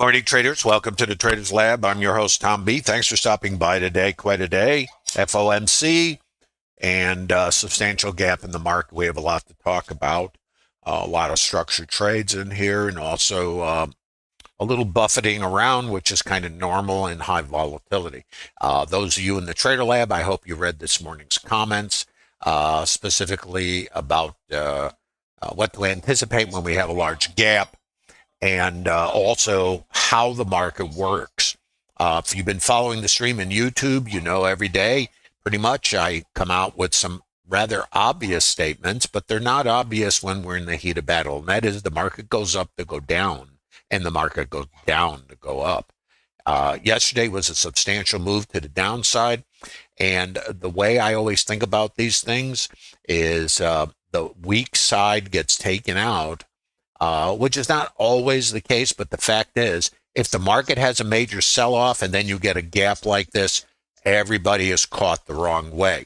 Morning, traders. Welcome to the Traders Lab. I'm your host, Tom B. Thanks for stopping by today. Quite a day. FOMC and substantial gap in the market. We have a lot to talk about. A lot of structured trades in here, and also a little buffeting around, which is kind of normal in high volatility. Those of you in the Trader Lab, I hope you read this morning's comments, specifically about what to anticipate when we have a large gap, and also how the market works. If you've been following the stream in YouTube, you know every day, pretty much, I come out with some rather obvious statements, but they're not obvious when we're in the heat of battle. And that is the market goes up to go down, and the market goes down to go up. Yesterday was a substantial move to the downside. And the way I always think about these things is the weak side gets taken out, which is not always the case, but the fact is, if the market has a major sell-off and then you get a gap like this, everybody is caught the wrong way.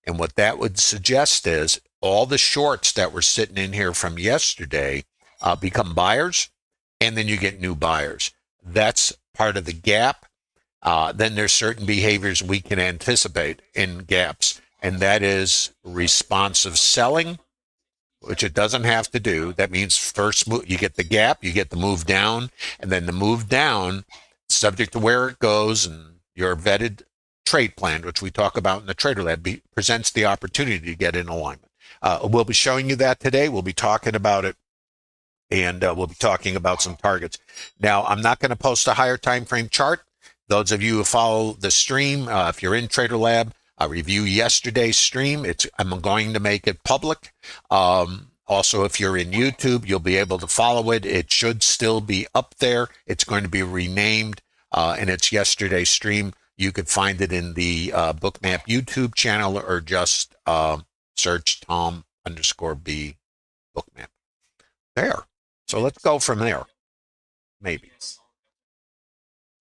And what that would suggest is all the shorts that were sitting in here from yesterday become buyers, and then you get new buyers. That's part of the gap. Then there's certain behaviors we can anticipate in gaps, and that is responsive selling, which it doesn't have to do. That means first move, you get the gap, you get the move down, and then the move down, subject to where it goes and your vetted trade plan, which we talk about in the Trader Lab, presents the opportunity to get in alignment. We'll be showing you that today. We'll be talking about it, and we'll be talking about some targets. Now, I'm not going to post a higher time frame chart. Those of you who follow the stream, if you're in Trader Lab, review yesterday's stream. I'm going to make it public. Also, if you're in YouTube, you'll be able to follow it. It should still be up there. It's going to be renamed, and it's yesterday's stream. You could find it in the Bookmap YouTube channel, or just search Tom_B Bookmap. There. So let's go from there. Maybe.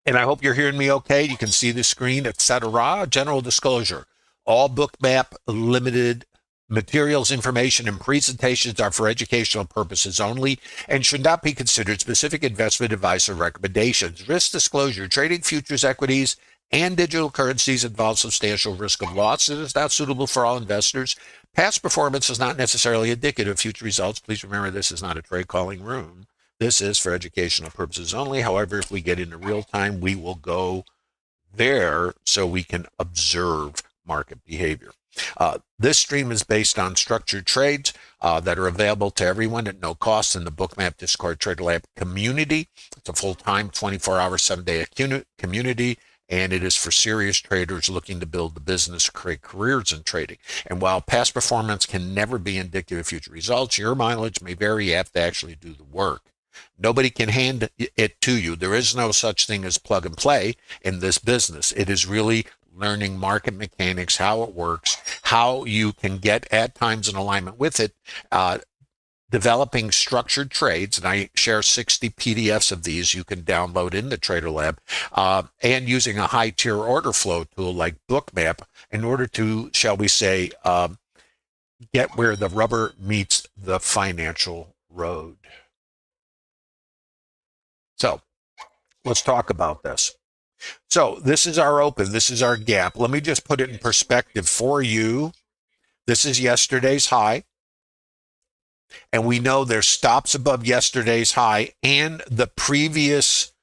And I hope you're hearing me okay. You can see the screen, etc. General disclosure. All Bookmap Limited materials, information, and presentations are for educational purposes only and should not be considered specific investment advice or recommendations. Risk disclosure. Trading futures, equities, and digital currencies involves substantial risk of loss. It is not suitable for all investors. Past performance is not necessarily indicative of future results. Please remember, this is not a trade calling room. This is for educational purposes only. However, if we get into real time, we will go there so we can observe market behavior. This stream is based on structured trades that are available to everyone at no cost in the Bookmap Discord Trader Lab community. It's a full-time, 24-hour, 7-day community, and it is for serious traders looking to build the business, create careers in trading. And while past performance can never be indicative of future results, your mileage may vary. You have to actually do the work. Nobody can hand it to you. There is no such thing as plug and play in this business. It is really learning market mechanics, how it works, how you can get at times in alignment with it, developing structured trades, and I share 60 PDFs of these you can download in the Trader Lab, and using a high-tier order flow tool like Bookmap in order to, shall we say, get where the rubber meets the financial road. So let's talk about this. So this is our open. This is our gap. Let me just put it in perspective for you. This is yesterday's high. And we know there's stops above yesterday's high and the previous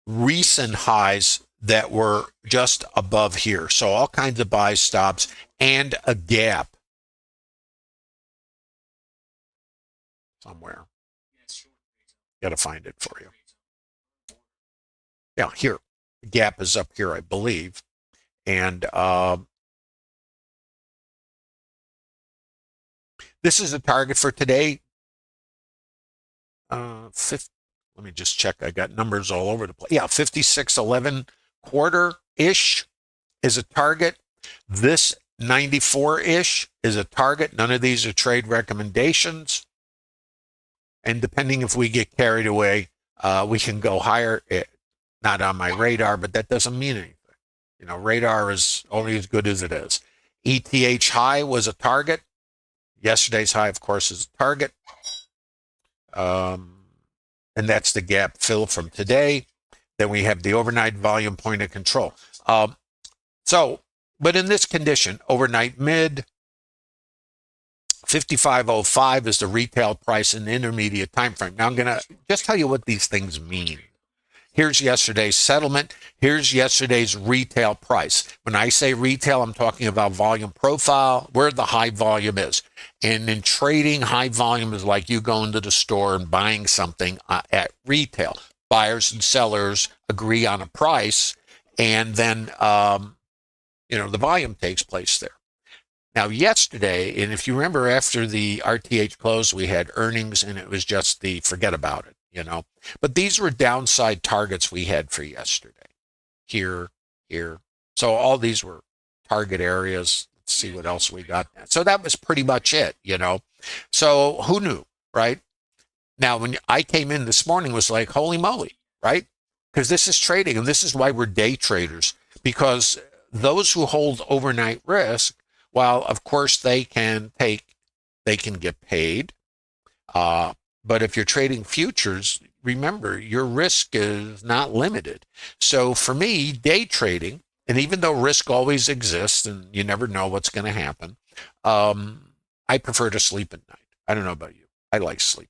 recent highs that were just above here. So all kinds of buy stops and a gap somewhere. Got to find it for you. Yeah, here. The gap is up here, I believe. And this is the target for today. Let me just check. I got numbers all over the place. Yeah, 56.11 quarter-ish is a target. This 94-ish is a target. None of these are trade recommendations. And depending if we get carried away, we can go higher. Not on my radar, but that doesn't mean anything. You know, radar is only as good as it is. ETH high was a target. Yesterday's high, of course, is a target. And that's the gap fill from today. Then we have the overnight volume point of control. But in this condition, overnight mid, 55.05 is the retail price in the intermediate time frame. Now I'm going to just tell you what these things mean. Here's yesterday's settlement. Here's yesterday's retail price. When I say retail, I'm talking about volume profile, where the high volume is. And in trading, high volume is like you going to the store and buying something at retail. Buyers and sellers agree on a price, and then the volume takes place there. Now, yesterday, and if you remember after the RTH close, we had earnings, and it was just the forget about it. But these were downside targets we had for yesterday. Here. So all these were target areas. Let's see what else we got. So that was pretty much it, So who knew, right? Now, when I came in this morning, it was like, holy moly, right? Because this is trading, and this is why we're day traders. Because those who hold overnight risk, while of course they can get paid, but if you're trading futures, remember, your risk is not limited. So for me, day trading, and even though risk always exists and you never know what's going to happen, I prefer to sleep at night. I don't know about you. I like sleeping.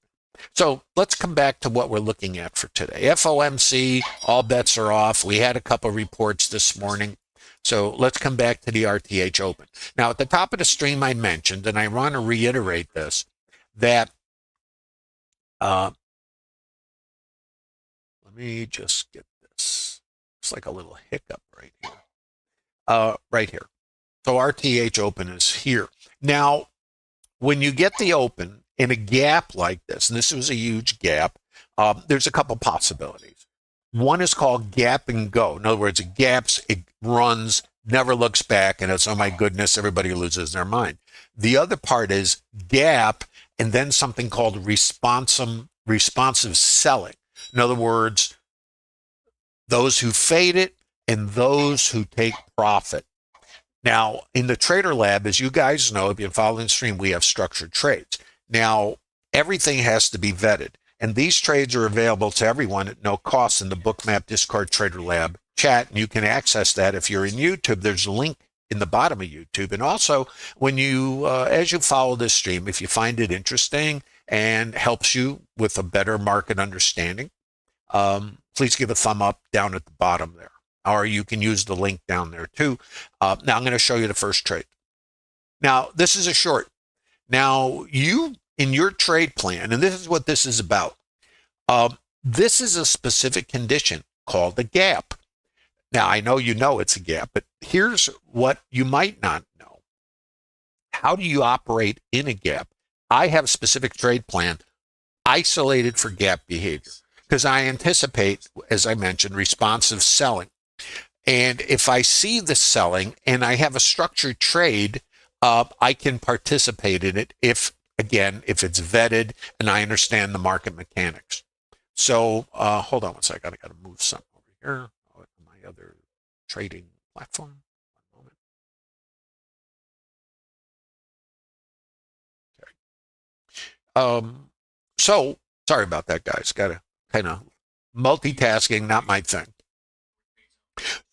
So let's come back to what we're looking at for today. FOMC, all bets are off. We had a couple of reports this morning. So let's come back to the RTH open. Now, at the top of the stream, I mentioned, and I want to reiterate this, that let me just get this. It's like a little hiccup right here. Right here. So RTH open is here. Now, when you get the open in a gap like this, and this was a huge gap, there's a couple possibilities. One is called gap and go. In other words, it gaps, it runs, never looks back, and it's, oh my goodness, everybody loses their mind. The other part is gap, and then something called responsive selling. In other words, those who fade it and those who take profit. Now, in the TraderLab, as you guys know, if you're following the stream, we have structured trades. Now, everything has to be vetted, and these trades are available to everyone at no cost in the Bookmap Discord TraderLab chat, and you can access that if you're in YouTube. There's a link in the bottom of YouTube. And also, when you, as you follow this stream, if you find it interesting and helps you with a better market understanding, please give a thumb up down at the bottom there. Or you can use the link down there too. Now I'm going to show you the first trade. Now, this is a short. Now, you, in your trade plan, and this is what this is about, this is a specific condition called a gap. Now, I know you know it's a gap, but here's what you might not know. How do you operate in a gap? I have a specific trade plan isolated for gap behavior because I anticipate, as I mentioned, responsive selling. And if I see the selling and I have a structured trade, I can participate in it if it's vetted and I understand the market mechanics. So hold on one second. I got to move something over here. My other trading platform. One moment. Okay. So sorry about that, guys. Got to kind of multitasking, not my thing.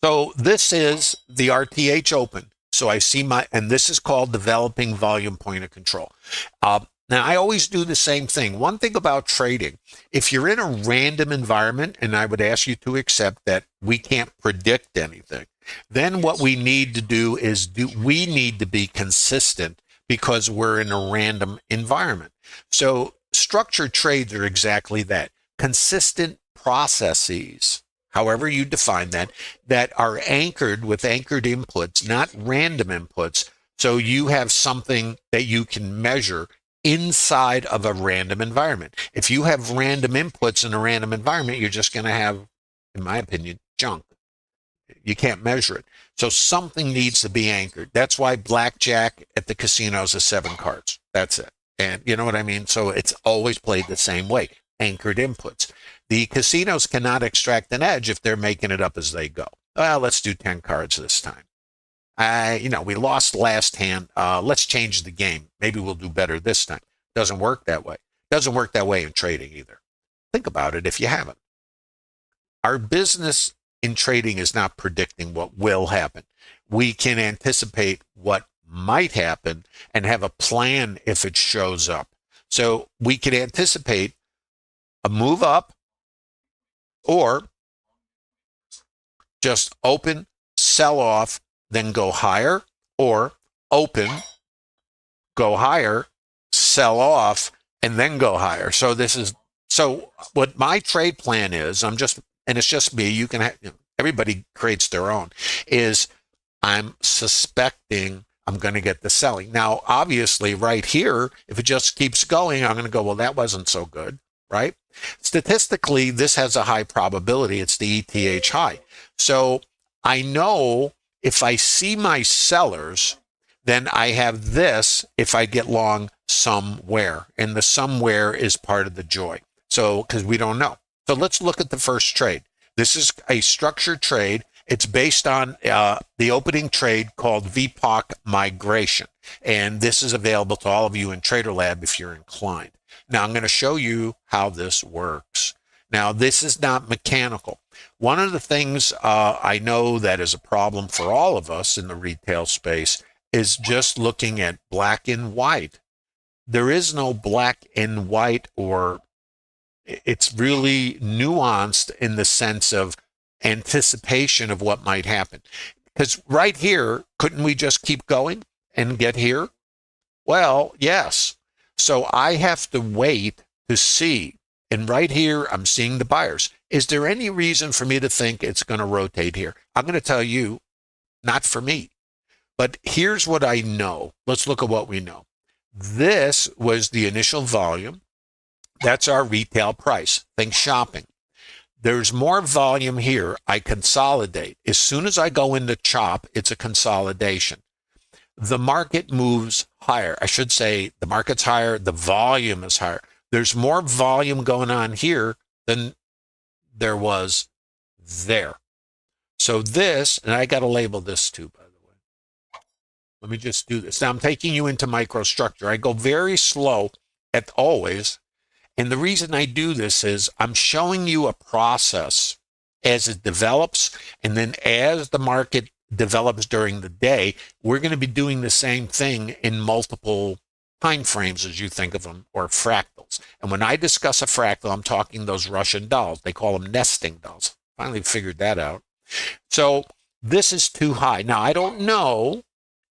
So this is the RTH open. So I see and this is called developing volume point of control. Now, I always do the same thing. One thing about trading, if you're in a random environment, and I would ask you to accept that we can't predict anything, then what we need to do is we need to be consistent because we're in a random environment. So structured trades are exactly that. Consistent processes, however you define that are anchored with anchored inputs, not random inputs. So you have something that you can measure inside of a random environment. If you have random inputs in a random environment, you're just going to have, in my opinion, junk. You can't measure it. So something needs to be anchored. That's why blackjack at the casinos is 7 cards. That's it. And you know what I mean? So it's always played the same way. Anchored inputs. The casinos cannot extract an edge if they're making it up as they go. Well, let's do 10 cards this time. We lost last hand. Let's change the game. Maybe we'll do better this time. Doesn't work that way. Doesn't work that way in trading either. Think about it if you haven't. our business in trading is not predicting what will happen. We can anticipate what might happen and have a plan if it shows up. So we can anticipate a move up or just open, sell off, then go higher, or open, go higher, sell off, and then go higher. So what my trade plan is, and it's just me, you can have, everybody creates their own, is I'm suspecting I'm going to get the selling. Now, obviously right here, if it just keeps going, I'm going to go, well, that wasn't so good, right? Statistically, this has a high probability. It's the ETH high. So I know if I see my sellers, then I have this if I get long somewhere. And the somewhere is part of the joy. So, because we don't know. So let's look at the first trade. This is a structured trade. It's based on the opening trade called VPOC migration. And this is available to all of you in TraderLab if you're inclined. Now, I'm going to show you how this works. Now, this is not mechanical. One of the things I know that is a problem for all of us in the retail space is just looking at black and white. There is no black and white, or it's really nuanced in the sense of anticipation of what might happen. Because right here, couldn't we just keep going and get here? Well, yes. So I have to wait to see. And right here, I'm seeing the buyers. Is there any reason for me to think it's going to rotate here? I'm going to tell you, not for me. But here's what I know. Let's look at what we know. This was the initial volume. That's our retail price. Think shopping. There's more volume here. I consolidate. As soon as I go into chop, it's a consolidation. The market moves higher. I should say the market's higher. The volume is higher. There's more volume going on here than there was there. So this, and I got to label this too, by the way. Let me just do this. Now I'm taking you into microstructure. I go very slow at always. And the reason I do this is I'm showing you a process as it develops. And then as the market develops during the day, we're going to be doing the same thing in multiple time frames as you think of them, or fractals. And when I discuss a fractal, I'm talking those Russian dolls. They call them nesting dolls. Finally figured that out. So this is too high. Now, I don't know,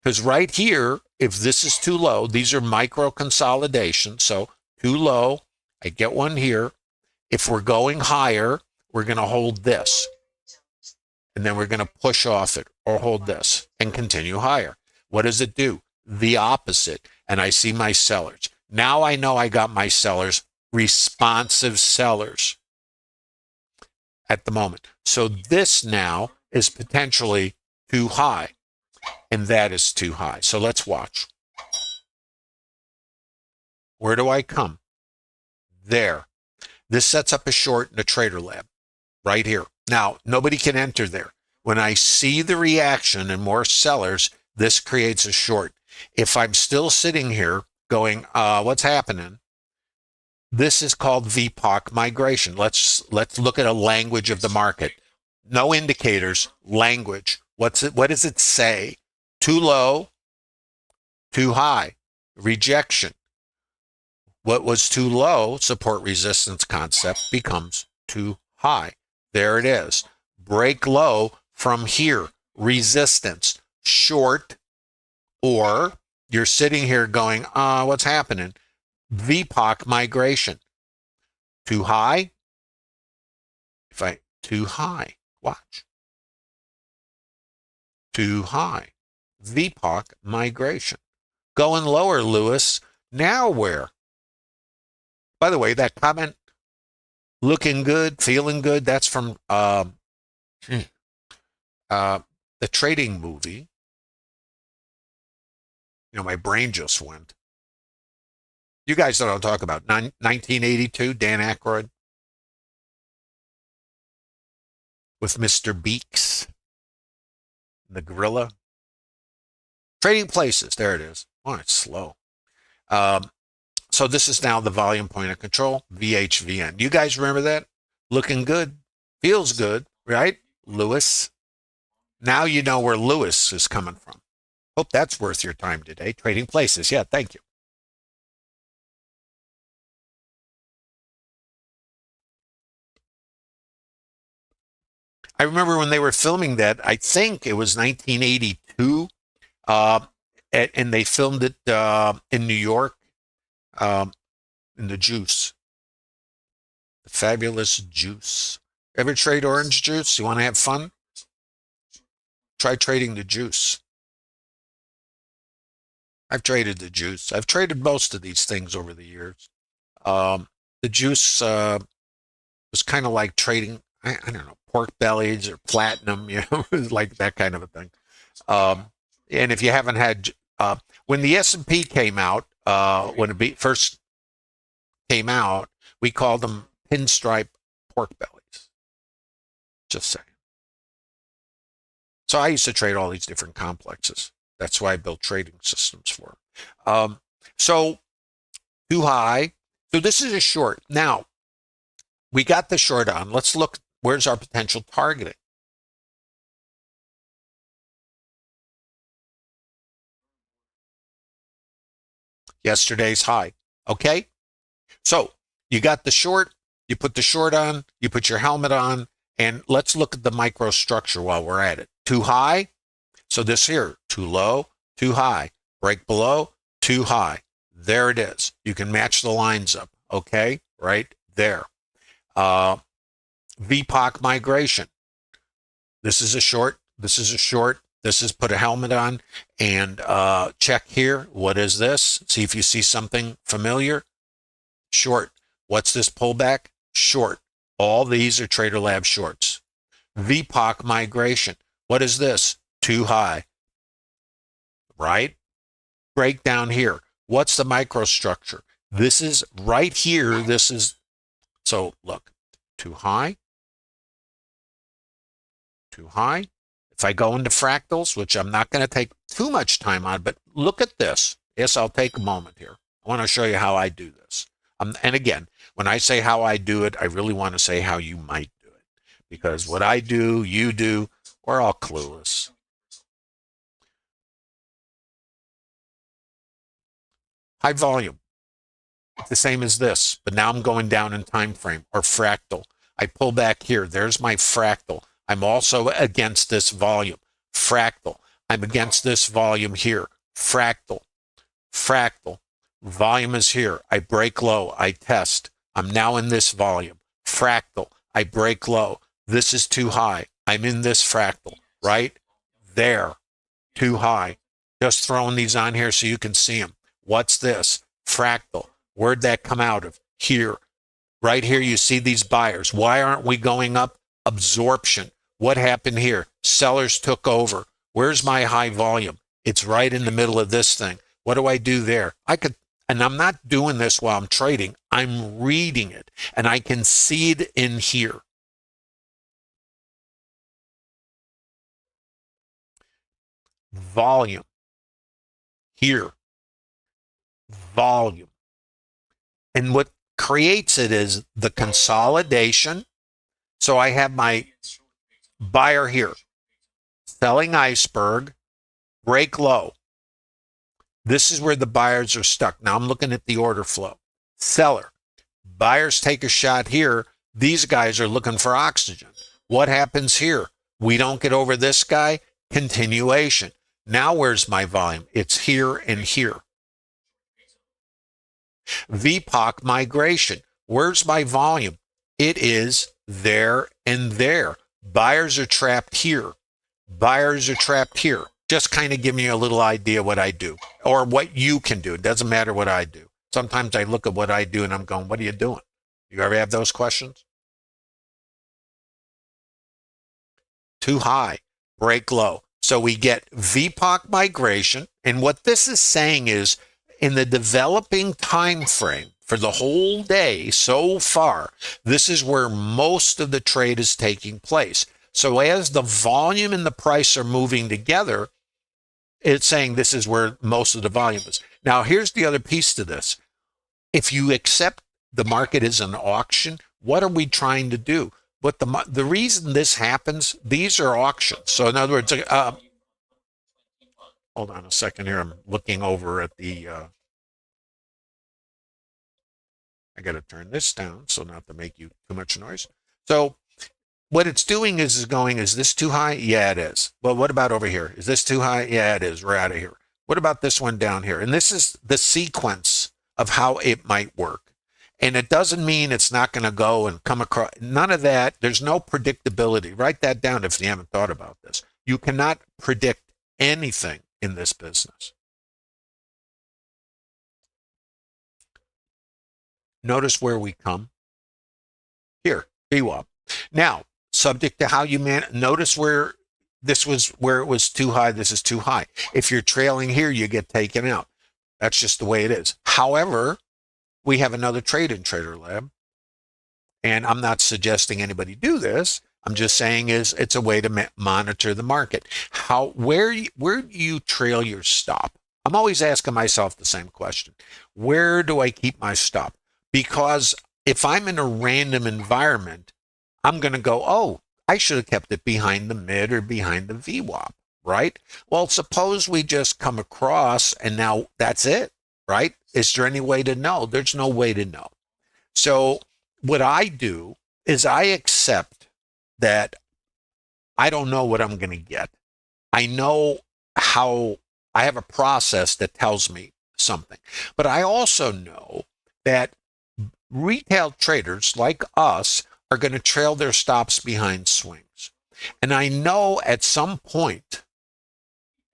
because right here, if this is too low, these are micro consolidations. So too low, I get one here. If we're going higher, we're going to hold this. And then we're going to push off it or hold this and continue higher. What does it do? The opposite. And I see my sellers. Now I know I got my sellers, responsive sellers at the moment. So this now is potentially too high. And that is too high. So let's watch. Where do I come? There. This sets up a short in a TraderLab right here. Now, nobody can enter there. When I see the reaction and more sellers, this creates a short. If I'm still sitting here going, what's happening? This is called VPOC migration. Let's look at a language of the market. No indicators, language. What does it say? Too low, too high, rejection. What was too low, support resistance concept, becomes too high. There it is. Break low from here, resistance, short, or you're sitting here going, what's happening? VPOC migration. Too high? Too high, watch. Too high. VPOC migration. Going lower, Lewis. Now where? By the way, that comment, looking good, feeling good, that's from the trading movie. My brain just went. You guys know what I'm talking about. 1982, Dan Aykroyd with Mr. Beaks, the gorilla. Trading Places, there it is. Oh, it's slow. So this is now the volume point of control, VHVN. You guys remember that? Looking good, Feels good, right? Lewis. Now you know where Lewis is coming from. Hope that's worth your time today. Trading Places. Yeah, thank you. I remember when they were filming that, I think it was 1982, and they filmed it in New York, in the juice. The fabulous juice. Ever trade orange juice? You want to have fun? Try trading the juice. I've traded the juice. I've traded most of these things over the years. The juice was kind of like trading, I don't know, pork bellies or platinum, like that kind of a thing. And if you haven't had, when the S&P came out, when it first came out, we called them pinstripe pork bellies. Just saying. So I used to trade all these different complexes. That's why I built trading systems for them. So too high. So this is a short. Now, we got the short on. Let's look, where's our potential targeting? Yesterday's high. Okay? So you got the short, you put the short on, you put your helmet on, and let's look at the microstructure while we're at it. Too high? So this here, too low, too high. Break below, too high. There it is. You can match the lines up. Okay? Right there. VPOC migration. This is a short. This is a short. This is put a helmet on and check here. What is this? See if you see something familiar. Short. What's this pullback? Short. All these are TraderLab shorts. VPOC migration. What is this? Too high. Right? Break down here. What's the microstructure? This is right here. This is, so look, too high. Too high. If I go into fractals, which I'm not going to take too much time on, but look at this. Yes, I'll take a moment here. I want to show you how I do this. And again, when I say how I do it, I really want to say how you might do it. Because what I do, you do, we're all clueless. High volume. The same as this, but now I'm going down in time frame or fractal. I pull back here. There's my fractal. I'm also against this volume. Fractal. I'm against this volume here. Fractal. Fractal. Volume is here. I break low. I test. I'm now in this volume. Fractal. I break low. This is too high. I'm in this fractal. Right there. Too high. Just throwing these on here so you can see them. What's this? Fractal. Where'd that come out of? Here. Right here, you see these buyers. Why aren't we going up? Absorption. What happened here? Sellers took over. Where's my high volume? It's right in the middle of this thing. What do I do there? I could, and I'm not doing this while I'm trading. I'm reading it, and I can see it in here. Volume. Here. Volume. And what creates it is the consolidation. So I have my buyer here, selling iceberg, break low. This is where the buyers are stuck. Now I'm looking at the order flow. Seller, buyers take a shot here. These guys are looking for oxygen. What happens here? We don't get over this guy. Continuation. Now where's my volume? It's here and here. VPOC migration. Where's my volume? It is there and there. Buyers are trapped here. Buyers are trapped here. Just kind of give me a little idea what I do or what you can do. It doesn't matter what I do. Sometimes I look at what I do and I'm going, what are you doing? You ever have those questions? Too high, break low. So we get VPOC migration. And what this is saying is, in the developing time frame for the whole day so far, this is where most of the trade is taking place. So as the volume and the price are moving together, it's saying this is where most of the volume is. Now, here's the other piece to this. If you accept the market as an auction, what are we trying to do? the reason this happens, these are auctions. So in other words, hold on a second here. I'm looking over at the, I got to turn this down so not to make you too much noise. So what it's doing is going, is this too high? Yeah, it is. Well, what about over here? Is this too high? Yeah, it is. We're out of here. What about this one down here? And this is the sequence of how it might work. And it doesn't mean it's not going to go and come across. None of that. There's no predictability. Write that down if you haven't thought about this. You cannot predict anything in this business. Notice where we come. Here, VWAP. Now, subject to how you notice where this was, where it was too high, this is too high. If you're trailing here, you get taken out. That's just the way it is. However, we have another trade in TraderLab, and I'm not suggesting anybody do this. I'm just saying it's a way to monitor the market. Where do you trail your stop? I'm always asking myself the same question. Where do I keep my stop? Because if I'm in a random environment, I'm going to go, oh, I should have kept it behind the mid or behind the VWAP, right? Well, suppose we just come across and now that's it, right? Is there any way to know? There's no way to know. So what I do is I accept that I don't know what I'm going to get. I know how I have a process that tells me something, but I also know that retail traders like us are going to trail their stops behind swings. And I know at some point,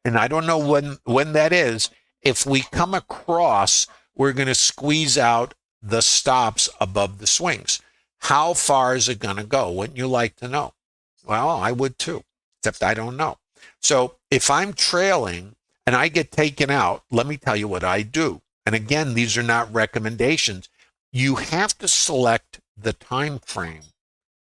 and I don't know when that is, if we come across, we're going to squeeze out the stops above the swings. How far is it going to go? Wouldn't you like to know? Well, I would too, except I don't know. So if I'm trailing and I get taken out, let me tell you what I do. And again, these are not recommendations. You have to select the time frame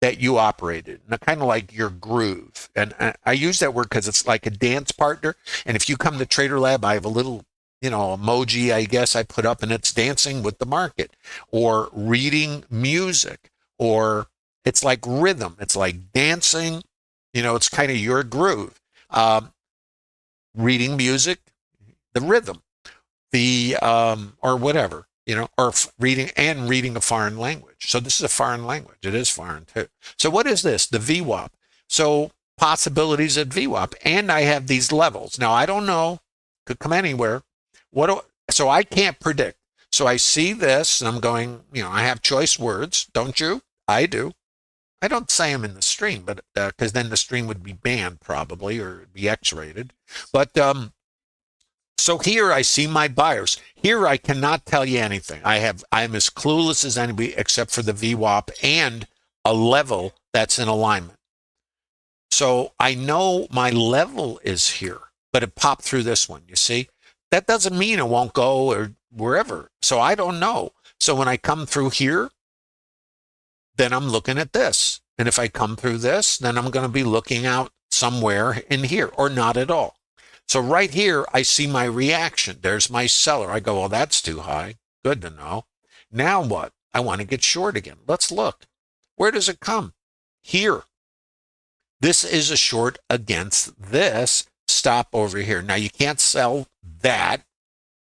that you operated, kind of like your groove. And I use that word because it's like a dance partner. And if you come to TraderLab, I have a little, emoji, I guess I put up, and it's dancing with the market, or reading music, or it's like rhythm. It's like dancing. It's kind of your groove. Reading music, the rhythm, the or whatever. Or reading a foreign language. So this is a foreign language. It is foreign too. So what is this? The VWAP. So possibilities at VWAP. And I have these levels. Now, I don't know. Could come anywhere. So I can't predict. So I see this and I'm going, I have choice words. Don't you? I do. I don't say them in the stream, but because then the stream would be banned probably, or be X-rated. But so here I see my buyers. Here I cannot tell you anything. I'm as clueless as anybody except for the VWAP and a level that's in alignment. So I know my level is here, but it popped through this one, you see? That doesn't mean it won't go or wherever. So I don't know. So when I come through here, then I'm looking at this. And if I come through this, then I'm going to be looking out somewhere in here, or not at all. So right here, I see my reaction. There's my seller. I go, well, that's too high. Good to know. Now what? I want to get short again. Let's look. Where does it come? Here. This is a short against this stop over here. Now, you can't sell that.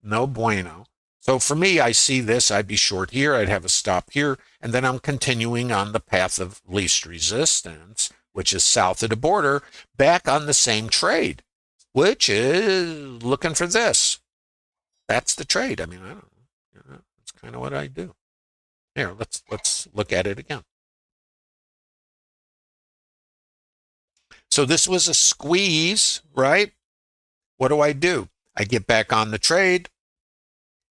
No bueno. So for me, I see this. I'd be short here. I'd have a stop here. And then I'm continuing on the path of least resistance, which is south of the border, back on the same trade, which is looking for this. That's the trade. I mean, I don't know. That's kind of what I do. Here, let's look at it again. So this was a squeeze, right? What do? I get back on the trade.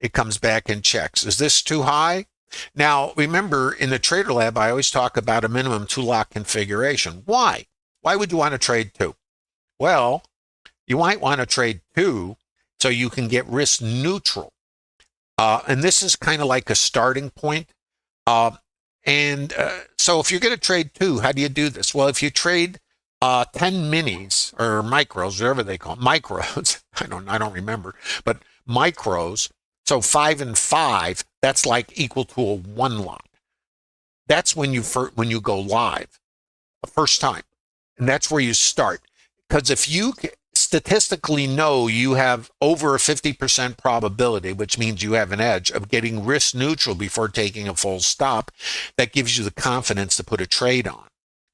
It comes back and checks. Is this too high? Now, remember, in the TraderLab, I always talk about a minimum two-lot configuration. Why? Why would you want to trade two? Well, you might want to trade two so you can get risk neutral. And this is kind of like a starting point. So if you're going to trade two, how do you do this? Well, if you trade 10 minis or micros, whatever they call them, micros, I don't remember, but micros. So 5 and 5, that's like equal to a one lot. That's when you go live. first time. And that's where you start. Because if you statistically know you have over a 50% probability, which means you have an edge of getting risk neutral before taking a full stop, that gives you the confidence to put a trade on.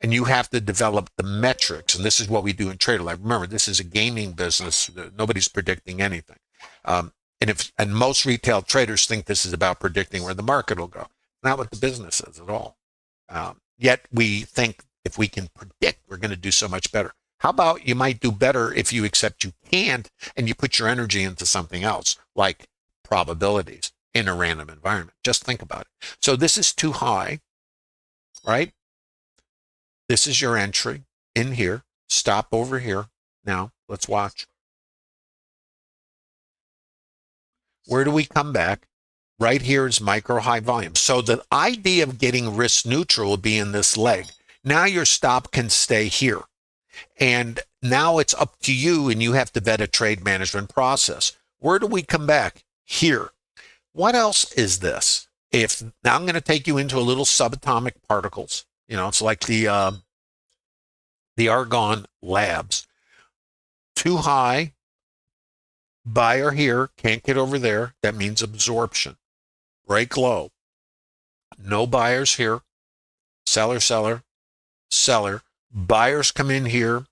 And you have to develop the metrics. And this is what we do in TraderLab. Remember, this is a gaming business. Nobody's predicting anything. And most retail traders think this is about predicting where the market will go. Not what the business is at all. Yet we think if we can predict, we're going to do so much better. How about you might do better if you accept you can't and you put your energy into something else, like probabilities in a random environment. Just think about it. So this is too high, right? This is your entry in here. Stop over here. Now, let's watch. Where do we come back? Right here is micro high volume. So the idea of getting risk neutral will be in this leg. Now your stop can stay here. And now it's up to you, and you have to vet a trade management process. Where do we come back? Here. What else is this? Now I'm going to take you into a little subatomic particles. You know, it's like the Argon Labs. Too high. Buyer here, can't get over there. That means absorption. Break low. No buyers here. Seller, seller, seller. Buyers come in here.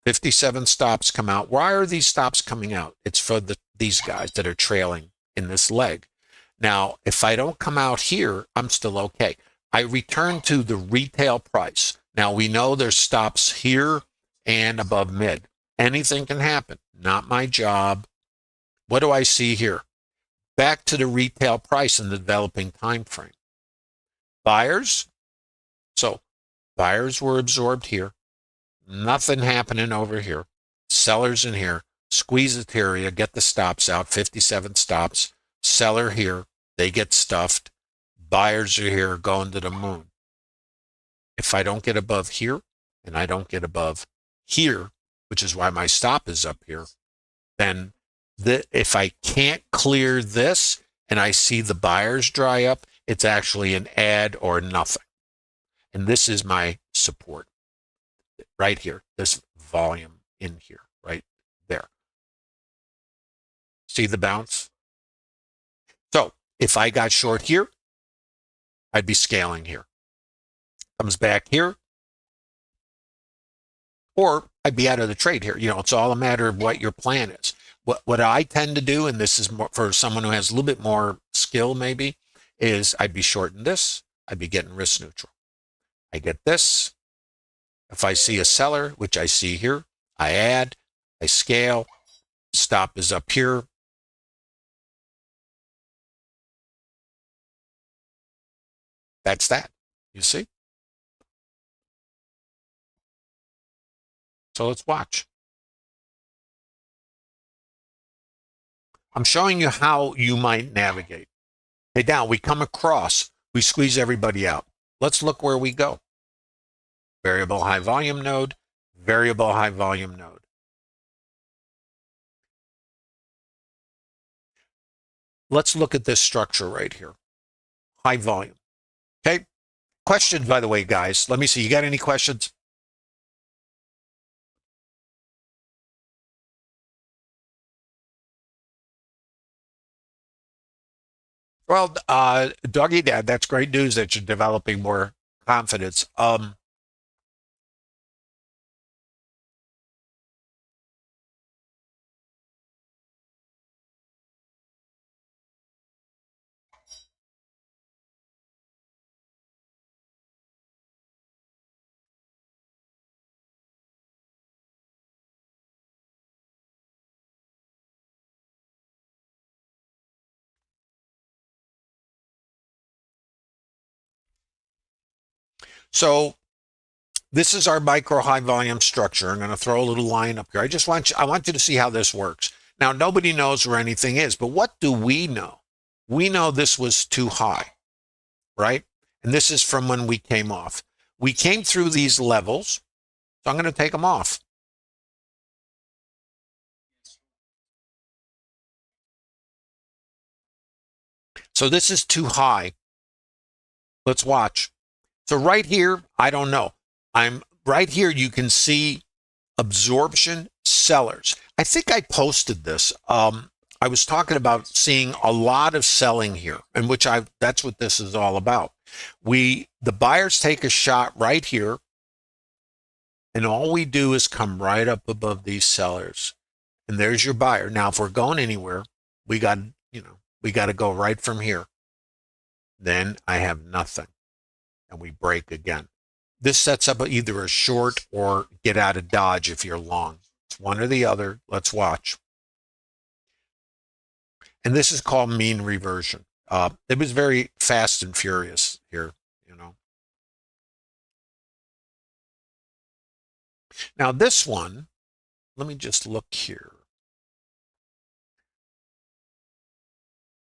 57 stops come out. Why are these stops coming out? It's for these guys that are trailing in this leg. Now, if I don't come out here, I'm still okay. I return to the retail price. Now, we know there's stops here and above mid. Anything can happen. Not my job. What do I see here? Back to the retail price in the developing time frame. Buyers. So buyers were absorbed here. Nothing happening over here. Sellers in here. Squeeze the area, get the stops out. 57 stops. Seller here. They get stuffed. Buyers are here going to the moon. If I don't get above here and I don't get above here, which is why my stop is up here, then if I can't clear this and I see the buyers dry up, it's actually an add or nothing. And this is my support right here, this volume in here, right there. See the bounce? So if I got short here, I'd be scaling here. Comes back here, or I'd be out of the trade here. You know, it's all a matter of what your plan is. What I tend to do, and this is more for someone who has a little bit more skill maybe, is I'd be shorting this. I'd be getting risk neutral. I get this. If I see a seller, which I see here, I add, I scale, stop is up here. That's that, you see? So let's watch. I'm showing you how you might navigate. Hey, now we come across, we squeeze everybody out. Let's look where we go. Variable high volume node, variable high volume node. Let's look at this structure right here. High volume. Okay. Questions, by the way, guys. Let me see. You got any questions? Well, Doggy Dad, that's great news that you're developing more confidence. So this is our micro high volume structure. I'm going to throw a little line up here. I want you to see how this works. Now, nobody knows where anything is, but what do we know? We know this was too high, right? And this is from when we came off. We came through these levels, so I'm going to take them off. So this is too high. Let's watch. So right here, I don't know. I'm right here. You can see absorption sellers. I think I posted this. I was talking about seeing a lot of selling here, and that's what this is all about. The buyers take a shot right here, and all we do is come right up above these sellers. And there's your buyer. Now, if we're going anywhere, we got to go right from here. Then I have nothing, and we break again. This sets up either a short or get out of Dodge if you're long. It's one or the other. Let's watch. And this is called mean reversion. It was very fast and furious here, Now this one, let me just look here.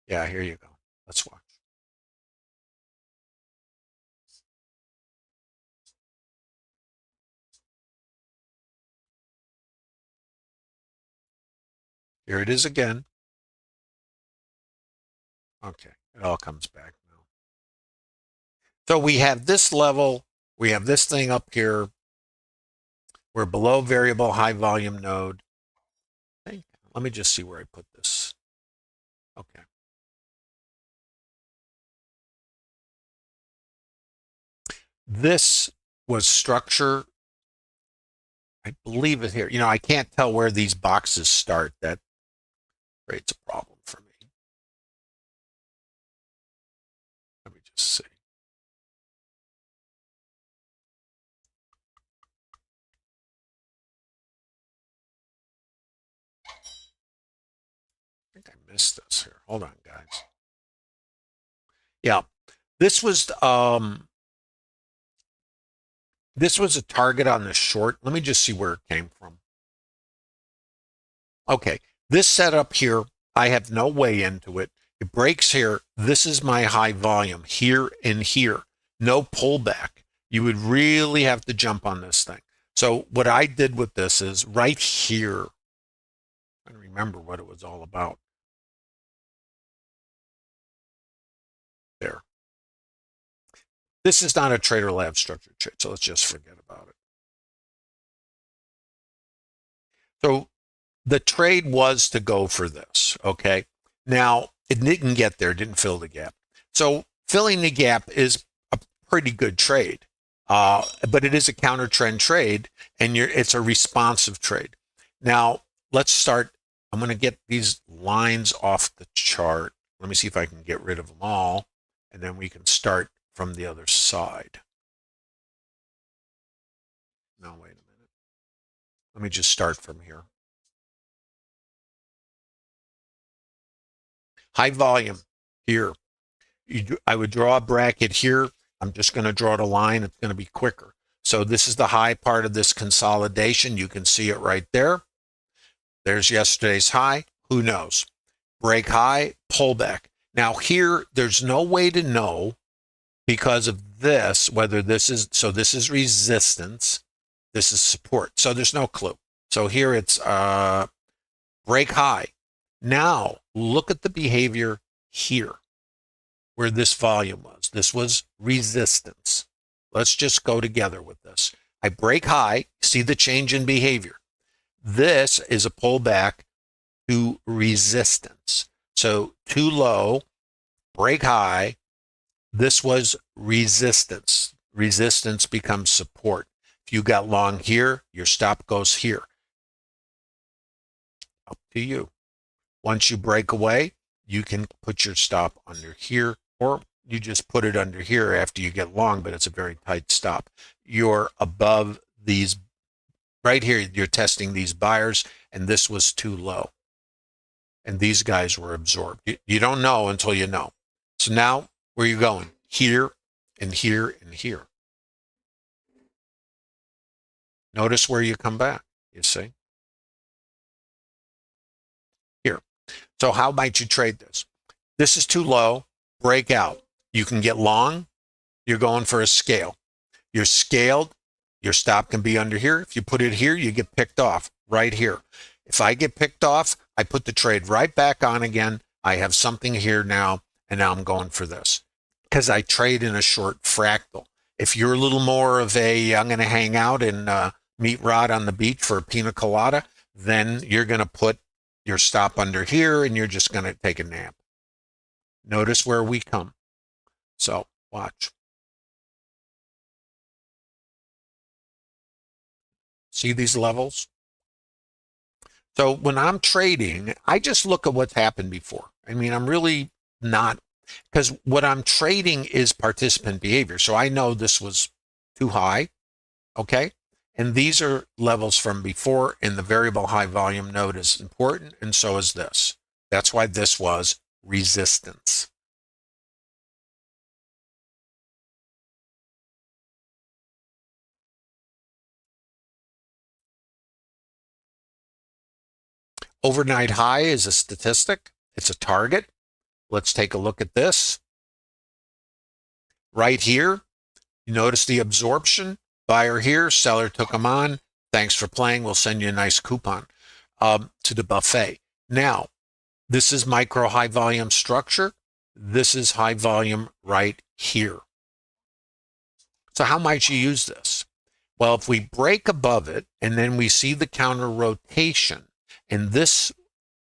Yeah, here you go. Let's watch. Here it is again. Okay, it all comes back now. So we have this level, we have this thing up here. We're below variable high volume node. Let me just see where I put this. Okay. This was structure. I believe it here. I can't tell where these boxes start. That creates a problem for me. Let me just see. I think I missed this here. Hold on, guys. Yeah, this was a target on the short. Let me just see where it came from. Okay, this setup here, I have no way into it. It breaks here. This is my high volume here and here. No pullback. You would really have to jump on this thing. So what I did with this is right here. I don't remember what it was all about. There. This is not a TraderLab structured trade, so let's just forget about it. So the trade was to go for this, okay? Now, it didn't get there, didn't fill the gap. So filling the gap is a pretty good trade, but it is a counter trend trade, and it's a responsive trade. Now, let's start. I'm going to get these lines off the chart. Let me see if I can get rid of them all, and then we can start from the other side. No, wait a minute. Let me just start from here. High volume here. I would draw a bracket here. I'm just going to draw the line. It's going to be quicker. So this is the high part of this consolidation. You can see it right there. There's yesterday's high. Who knows? Break high, pullback. Now here, there's no way to know because of this, whether this is, so this is resistance, this is support. So there's no clue. So here it's break high. Now look at the behavior here where this volume was. This was resistance. Let's just go together with this. I break high, see the change in behavior. This is a pullback to resistance. So too low, break high. This was resistance. Resistance becomes support. If you got long here, your stop goes here. Up to you. Once you break away, you can put your stop under here, or you just put it under here after you get long, but it's a very tight stop. You're above these, right here, you're testing these buyers, and this was too low. And these guys were absorbed. You don't know until you know. So now, where are you going? Here, and here, and here. Notice where you come back, you see? Here. So how might you trade this? This is too low, break out. You can get long, you're going for a scale. You're scaled, your stop can be under here. If you put it here, you get picked off right here. If I get picked off, I put the trade right back on again. I have something here now, and now I'm going for this because I trade in a short fractal. If you're a little more of a, I'm going to hang out and meet Rod on the beach for a pina colada, then you're going to put your stop under here and you're just going to take a nap. Notice where we come. So watch. See these levels? So when I'm trading, I just look at what's happened before. I mean, I'm really not, because what I'm trading is participant behavior. So I know this was too high, okay? And these are levels from before, and the variable high volume node is important, and so is this. That's why this was resistance. Overnight high is a statistic. It's a target. Let's take a look at this. Right here, you notice the absorption. Buyer here, seller took them on. Thanks for playing. We'll send you a nice coupon to the buffet. Now, this is micro high volume structure. This is high volume right here. So how might you use this? Well, if we break above it and then we see the counter rotation, and this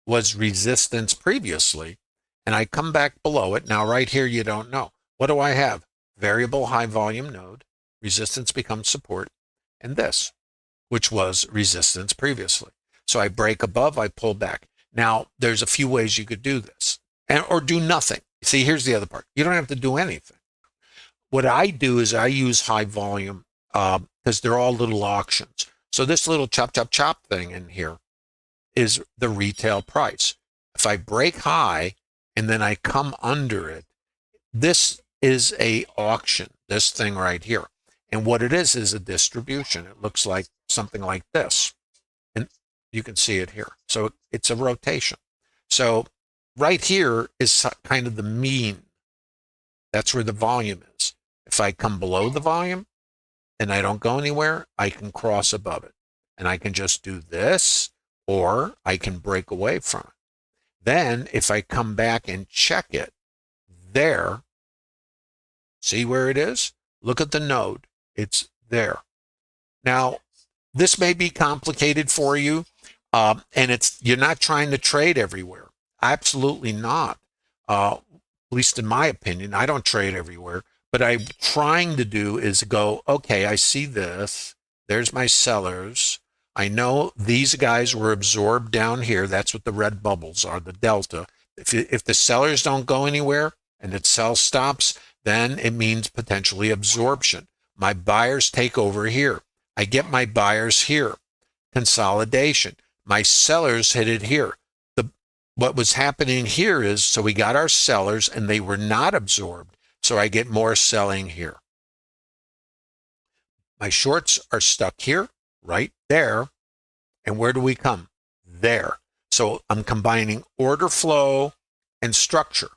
was resistance previously, and I come back below it. Now, right here, you don't know. What do I have? Variable high volume node, resistance becomes support, and this, which was resistance previously. So I break above, I pull back. Now, there's a few ways you could do this, or do nothing. See, here's the other part. You don't have to do anything. What I do is I use high volume because they're all little auctions. So this little chop, chop, chop thing in here is the retail price. If I break high and then I come under it, this is a auction, this thing right here. And what it is a distribution. It looks like something like this. And you can see it here. So it's a rotation. So right here is kind of the mean. That's where the volume is. If I come below the volume and I don't go anywhere, I can cross above it. And I can just do this, or I can break away from it. Then if I come back and check it, there, see where it is? Look at the node. It's there. Now, this may be complicated for you, and you're not trying to trade everywhere. Absolutely not. At least in my opinion, I don't trade everywhere. But I'm trying to do is go, okay, I see this. There's my sellers. I know these guys were absorbed down here. That's what the red bubbles are, the delta. If the sellers don't go anywhere and the sell stops, then it means potentially absorption. My buyers take over here. I get my buyers here. Consolidation. My sellers hit it here. What was happening here is, so we got our sellers and they were not absorbed. So I get more selling here. My shorts are stuck here, right there. And where do we come? There. So I'm combining order flow and structure.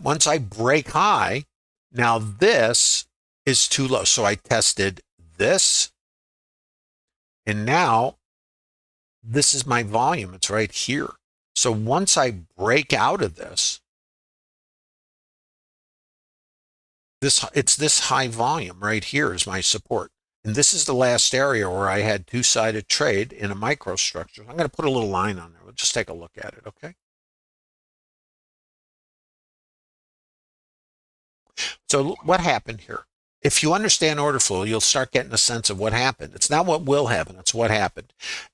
Once I break high, now this is too low. So I tested this. And now this is my volume. It's right here. So once I break out of this, it's this high volume right here is my support. And this is the last area where I had two-sided trade in a microstructure. I'm going to put a little line on there. We'll just take a look at it, okay? So what happened here? If you understand order flow, you'll start getting a sense of what happened. It's not what will happen, it's what happened.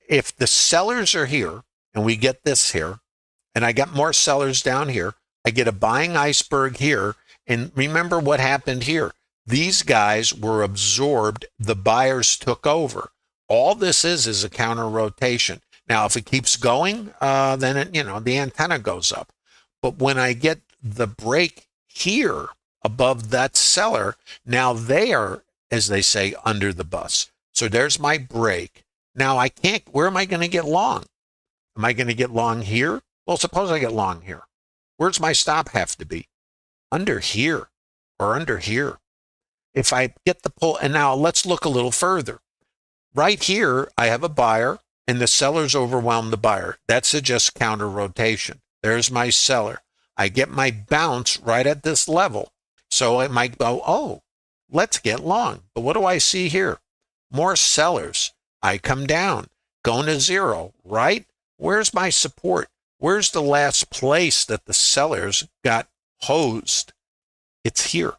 If the sellers are here, and we get this here, and I got more sellers down here, I get a buying iceberg here, and remember what happened here. These guys were absorbed. The buyers took over. All this is a counter rotation. Now, if it keeps going, then it, the antenna goes up. But when I get the break here above that seller, now they are, as they say, under the bus. So there's my break. Now I can't. Where am I going to get long? Am I going to get long here? Well, suppose I get long here. Where's my stop have to be? Under here or under here. If I get the pull, and now let's look a little further. Right here, I have a buyer, and the sellers overwhelm the buyer. That suggests counter rotation. There's my seller. I get my bounce right at this level. So it might go, oh, let's get long. But what do I see here? More sellers. I come down, going to zero, right? Where's my support? Where's the last place that the sellers got hosed? It's here.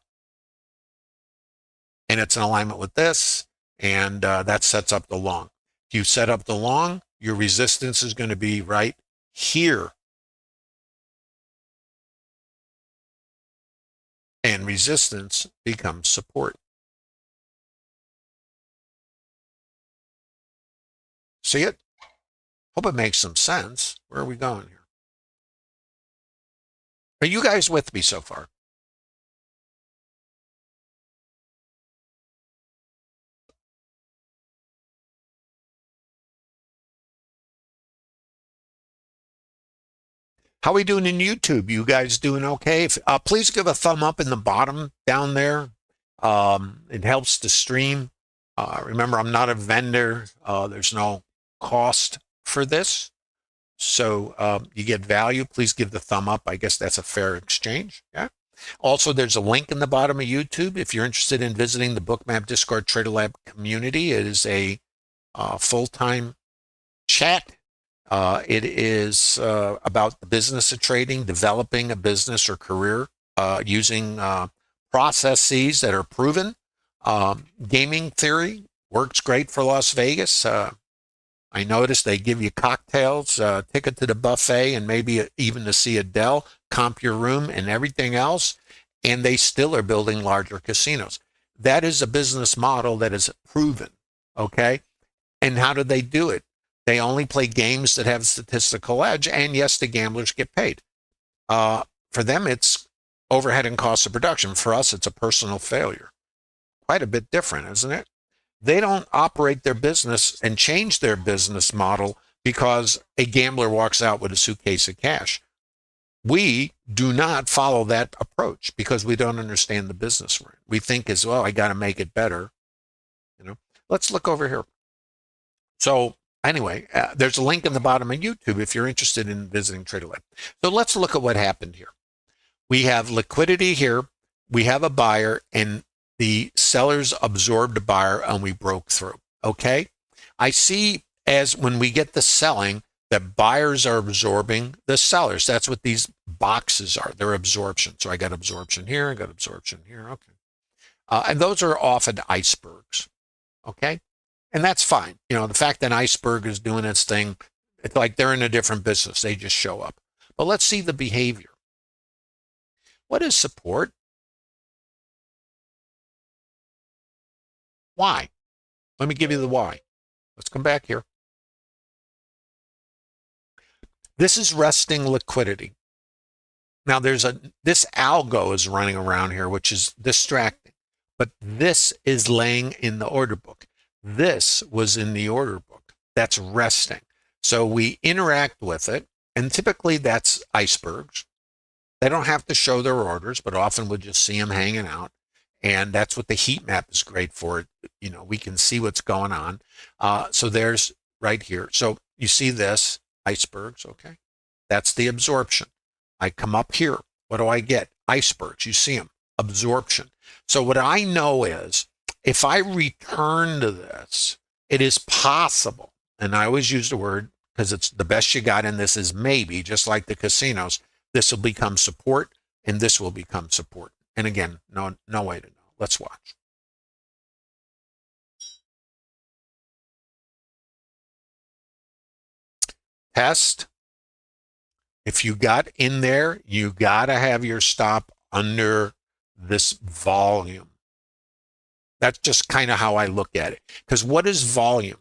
And it's in alignment with this, and that sets up the long. If you set up the long, your resistance is going to be right here. And resistance becomes support. See it? Hope it makes some sense. Where are we going here? Are you guys with me so far? How are we doing in YouTube? You guys doing okay? Please give a thumb up in the bottom down there. It helps the stream. Remember, I'm not a vendor. There's no cost for this. So you get value. Please give the thumb up. I guess that's a fair exchange. Yeah. Also, there's a link in the bottom of YouTube. If you're interested in visiting the Bookmap Discord TraderLab community, it is a full-time chat. It is about the business of trading, developing a business or career using processes that are proven. Gaming theory works great for Las Vegas. I noticed they give you cocktails, ticket to the buffet, and maybe even to see Adele, comp your room and everything else, and they still are building larger casinos. That is a business model that is proven, okay? And how do they do it? They only play games that have statistical edge, and yes, the gamblers get paid. For them, it's overhead and cost of production. For us, it's a personal failure. Quite a bit different, isn't it? They don't operate their business and change their business model because a gambler walks out with a suitcase of cash. We do not follow that approach because we don't understand the business we're in. We think as well, I got to make it better. Let's look over here. So anyway, there's a link in the bottom of YouTube if you're interested in visiting TraderLab. So let's look at what happened here. We have liquidity here. We have a buyer, and the sellers absorbed a buyer, and we broke through. Okay? I see as when we get the selling that buyers are absorbing the sellers. That's what these boxes are. They're absorption. So I got absorption here. I got absorption here. Okay. And those are often icebergs. Okay? And that's fine. The fact that iceberg is doing its thing, it's like they're in a different business. They just show up. But let's see the behavior. What is support? Why? Let me give you the why. Let's come back here. This is resting liquidity. Now this algo is running around here, which is distracting. But this is laying in the order book. This was in the order book. That's resting. So we interact with it, and typically that's icebergs. They don't have to show their orders, but often we'll just see them hanging out. And that's what the heat map is great for. We can see what's going on. So there's right here. So you see this, icebergs, okay? That's the absorption. I come up here. What do I get? Icebergs. You see them, absorption. So what I know is if I return to this, it is possible, and I always use the word because it's the best you got in this is maybe, just like the casinos, this will become support, and this will become support. And again, no way to know. Let's watch. Test. If you got in there, you got to have your stop under this volume. That's just kind of how I look at it. Because what is volume?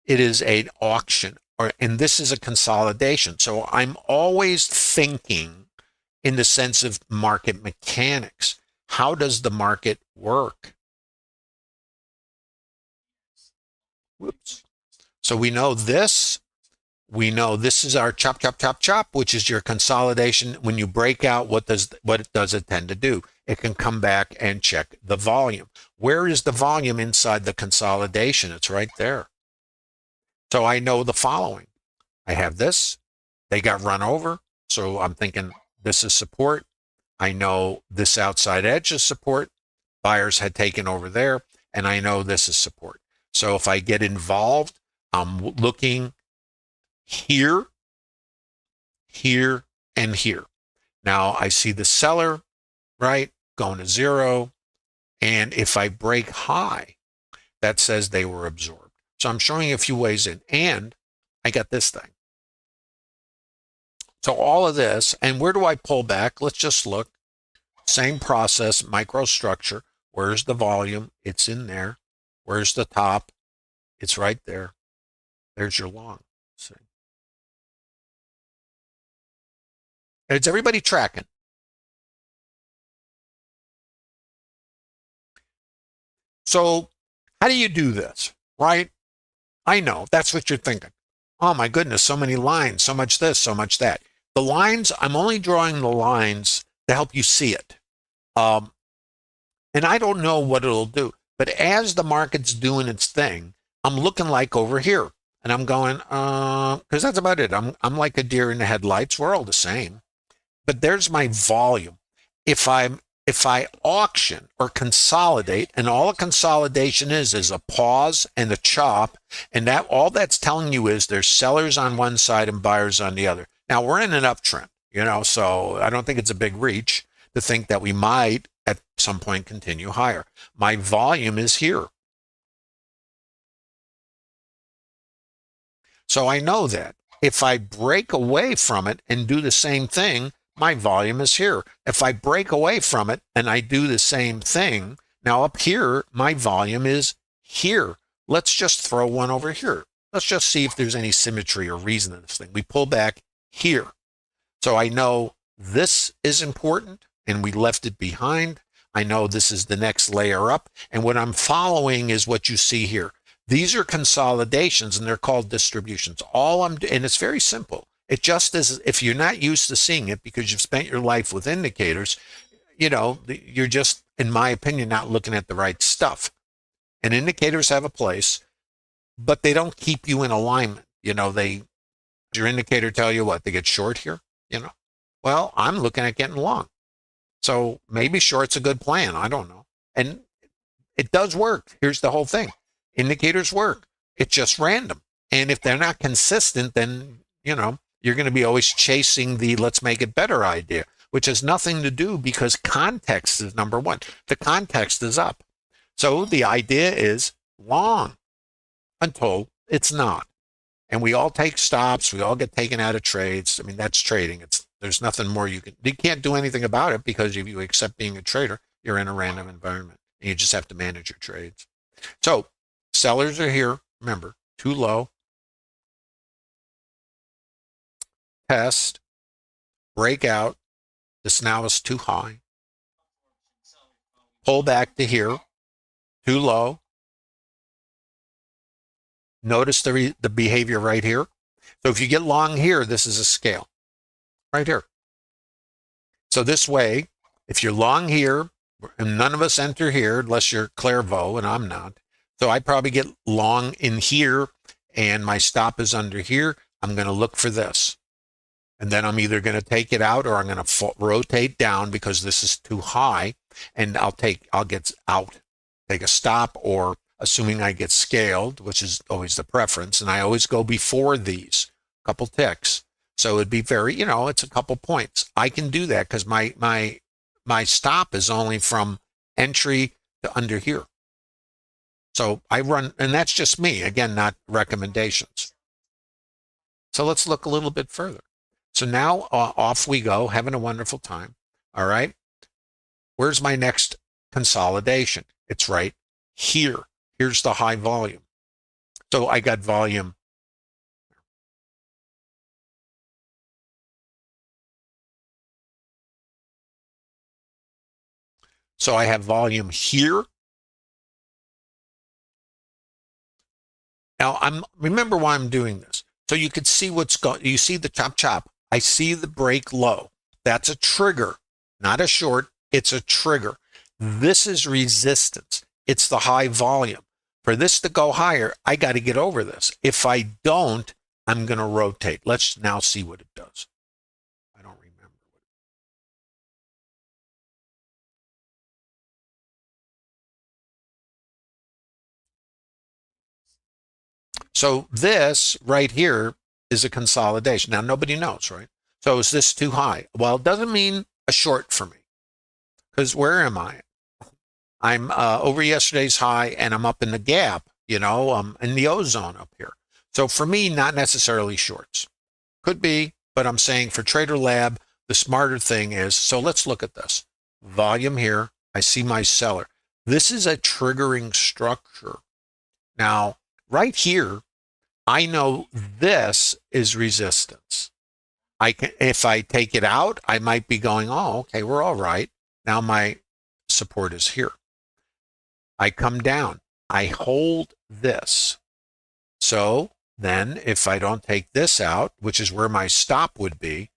It is an auction, and this is a consolidation. So I'm always thinking in the sense of market mechanics. How does the market work? Whoops. So we know this. We know this is our chop, chop, chop, chop, which is your consolidation. When you break out, what does it tend to do? It can come back and check the volume. Where is the volume inside the consolidation? It's right there. So I know the following. I have this. They got run over. So I'm thinking this is support. I know this outside edge is support. Buyers had taken over there, and I know this is support. So if I get involved, I'm looking here, here, and here. Now I see the seller, right, going to zero. And if I break high, that says they were absorbed. So I'm showing you a few ways in. And I got this thing. So all of this, and where do I pull back? Let's just look. Same process, microstructure. Where's the volume? It's in there. Where's the top? It's right there. There's your long. See? Is everybody tracking? So how do you do this, right? I know that's what you're thinking. Oh my goodness, so many lines, so much this, so much that. The lines, I'm only drawing the lines to help you see it. And I don't know what it'll do, but as the market's doing its thing, I'm looking like over here and I'm going, because that's about it. I'm like a deer in the headlights. We're all the same, but there's my volume. If I auction or consolidate, and all a consolidation is a pause and a chop, and that all that's telling you is there's sellers on one side and buyers on the other. Now we're in an uptrend, so I don't think it's a big reach to think that we might at some point continue higher. My volume is here. So I know that if I break away from it and do the same thing, my volume is here. If I break away from it and I do the same thing, now up here, my volume is here. Let's just throw one over here. Let's just see if there's any symmetry or reason in this thing. We pull back here. So I know this is important and we left it behind. I know this is the next layer up. And what I'm following is what you see here. These are consolidations and they're called distributions. And it's very simple. It just is, if you're not used to seeing it because you've spent your life with indicators, you're just, in my opinion, not looking at the right stuff. And indicators have a place, but they don't keep you in alignment. Your indicator tell you what, they get short here, Well, I'm looking at getting long. So maybe short's a good plan. I don't know. And it does work. Here's the whole thing. Indicators work. It's just random. And if they're not consistent, then, you're going to be always chasing the let's make it better idea, which has nothing to do because context is number one. The context is up. So the idea is long until it's not. And we all take stops. We all get taken out of trades. I mean, that's trading. There's nothing more you can't do anything about it because if you accept being a trader, you're in a random environment and you just have to manage your trades. So sellers are here. Remember, too low. Test, breakout. This now is too high. Pull back to here, too low. Notice the behavior right here. So if you get long here, this is a scale right here. So this way, if you're long here, and none of us enter here unless you're clairvoyant, and I'm not. So I probably get long in here, and my stop is under here. I'm going to look for this. And then I'm either going to take it out or I'm going to rotate down because this is too high. And I'll get out, take a stop, or assuming I get scaled, which is always the preference. And I always go before these couple ticks. So it'd be very, it's a couple points. I can do that because my stop is only from entry to under here. So I run, and that's just me, again, not recommendations. So let's look a little bit further. So now off we go, having a wonderful time. All right. Where's my next consolidation? It's right here. Here's the high volume. So I got volume. So I have volume here. Now remember why I'm doing this. So you could see you see the chop. I see the break low. That's a trigger, not a short. It's a trigger. This is resistance. It's the high volume. For this to go higher, I got to get over this. If I don't, I'm going to rotate. Let's now see what it does. I don't remember. So this right here is a consolidation. Now, nobody knows, right? So is this too high? Well, it doesn't mean a short for me, because where am I? I'm over yesterday's high, and I'm up in the gap, you know, in the ozone up here. So for me, not necessarily shorts. Could be, but I'm saying for TraderLab, the smarter thing is, so let's look at this. Volume here, I see my seller. This is a triggering structure. Now, right here, I know this is resistance. I can, if I take it out, I might be going, oh, okay, we're all right. Now my support is here. I come down, I hold this. So then if I don't take this out, which is where my stop would be,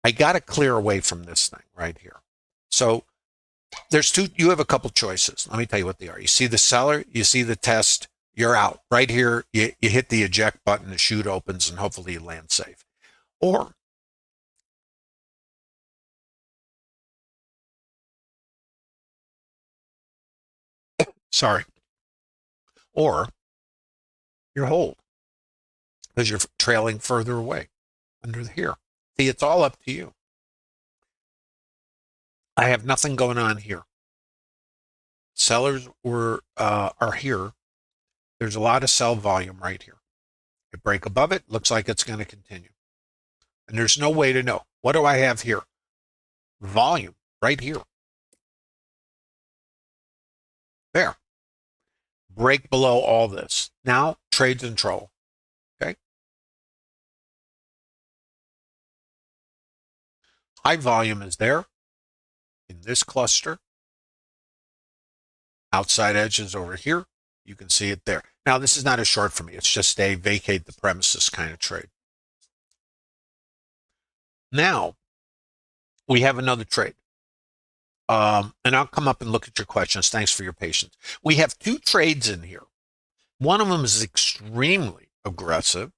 I got to clear away from this thing right here. So there's two, you have a couple choices. Let me tell you what they are. You see the seller, you see the test, you're out. Right here, you hit the eject button, the chute opens, and hopefully you land safe. Or sorry, or your hold, because you're trailing further away under here. See, it's all up to you. I have nothing going on here. Sellers are here. There's a lot of sell volume right here. I break above it, looks like it's going to continue. And there's no way to know. What do I have here? Volume right here. There. Break below all this. Now, trades in trouble. Okay. High volume is there in this cluster. Outside edges over here. You can see it there. Now, this is not a short for me. It's just a vacate the premises kind of trade. Now, we have another trade. And I'll come up and look at your questions. Thanks for your patience. We have two trades in here. One of them is extremely aggressive.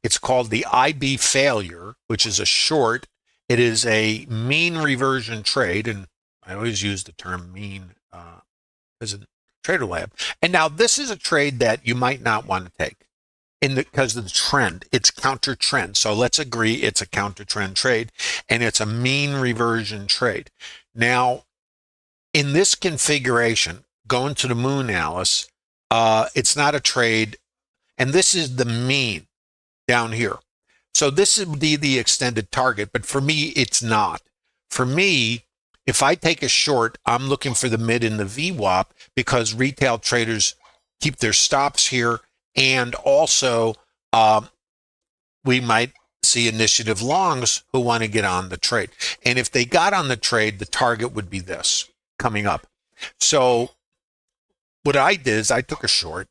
It's called the IB failure, which is a short. It is a mean reversion trade, and I always use the term mean as a TraderLab. And now this is a trade that you might not want to take because of the trend. It's counter trend. So let's agree it's a counter trend trade, and it's a mean reversion trade. Now, in this configuration, going to the moon, Alice, it's not a trade, and this is the mean down here. So this would be the extended target, but for me, it's not. For me, if I take a short, I'm looking for the mid in the VWAP because retail traders keep their stops here, and also we might see initiative longs who want to get on the trade. And if they got on the trade, the target would be this coming up. So what I did is I took a short,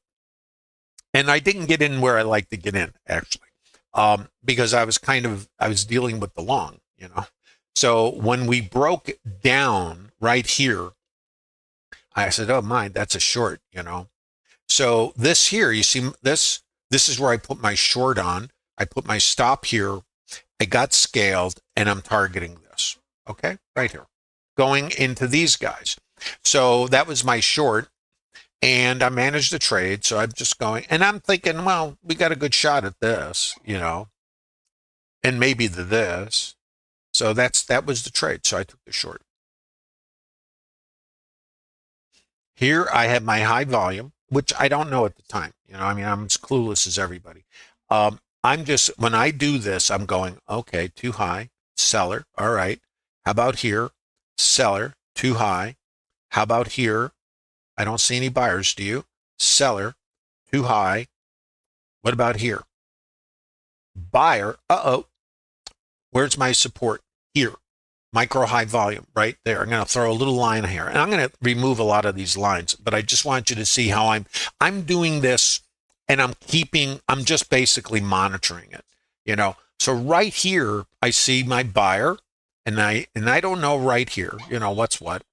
and I didn't get in where I like to get in, actually, because I was dealing with the long, you know. So when we broke down right here, I said, oh my, that's a short, you know. So this here, you see this is where I put my short on. I put my stop here. I got scaled, and I'm targeting this. Okay, right here, going into these guys. So that was my short, and I managed the trade. So I'm just going, and I'm thinking, well, we got a good shot at this, you know, and maybe this. So that was the trade. So I took the short. Here I have my high volume, which I don't know at the time. You know, I mean, I'm as clueless as everybody. I'm just, when I do this, I'm going, okay, too high, seller. All right. How about here? Seller, too high. How about here? I don't see any buyers, do you? Seller, too high. What about here? Buyer, uh-oh. Where's my support? Here. Micro high volume, right there. I'm going to throw a little line here. And I'm going to remove a lot of these lines, but I just want you to see how I'm doing this, and I'm just basically monitoring it, you know. So right here, I see my buyer, and I don't know right here, you know, what's what.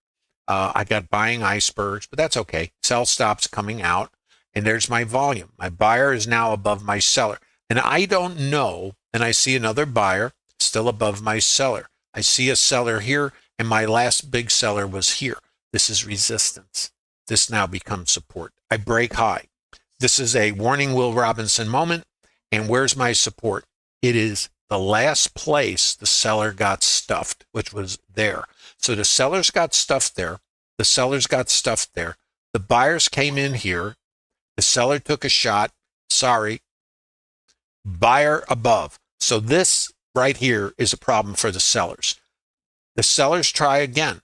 I got buying icebergs, but that's okay. Sell stops coming out, and there's my volume. My buyer is now above my seller, and I don't know, and I see another buyer still above my seller. I see a seller here, and my last big seller was here. This is resistance. This now becomes support. I break high. This is a warning Will Robinson moment. And where's my support? It is the last place the seller got stuffed, which was there. So the sellers got stuffed there. The sellers got stuffed there. The buyers came in here. The seller took a shot. Sorry. Buyer above. So this right here is a problem for the sellers. The sellers try again.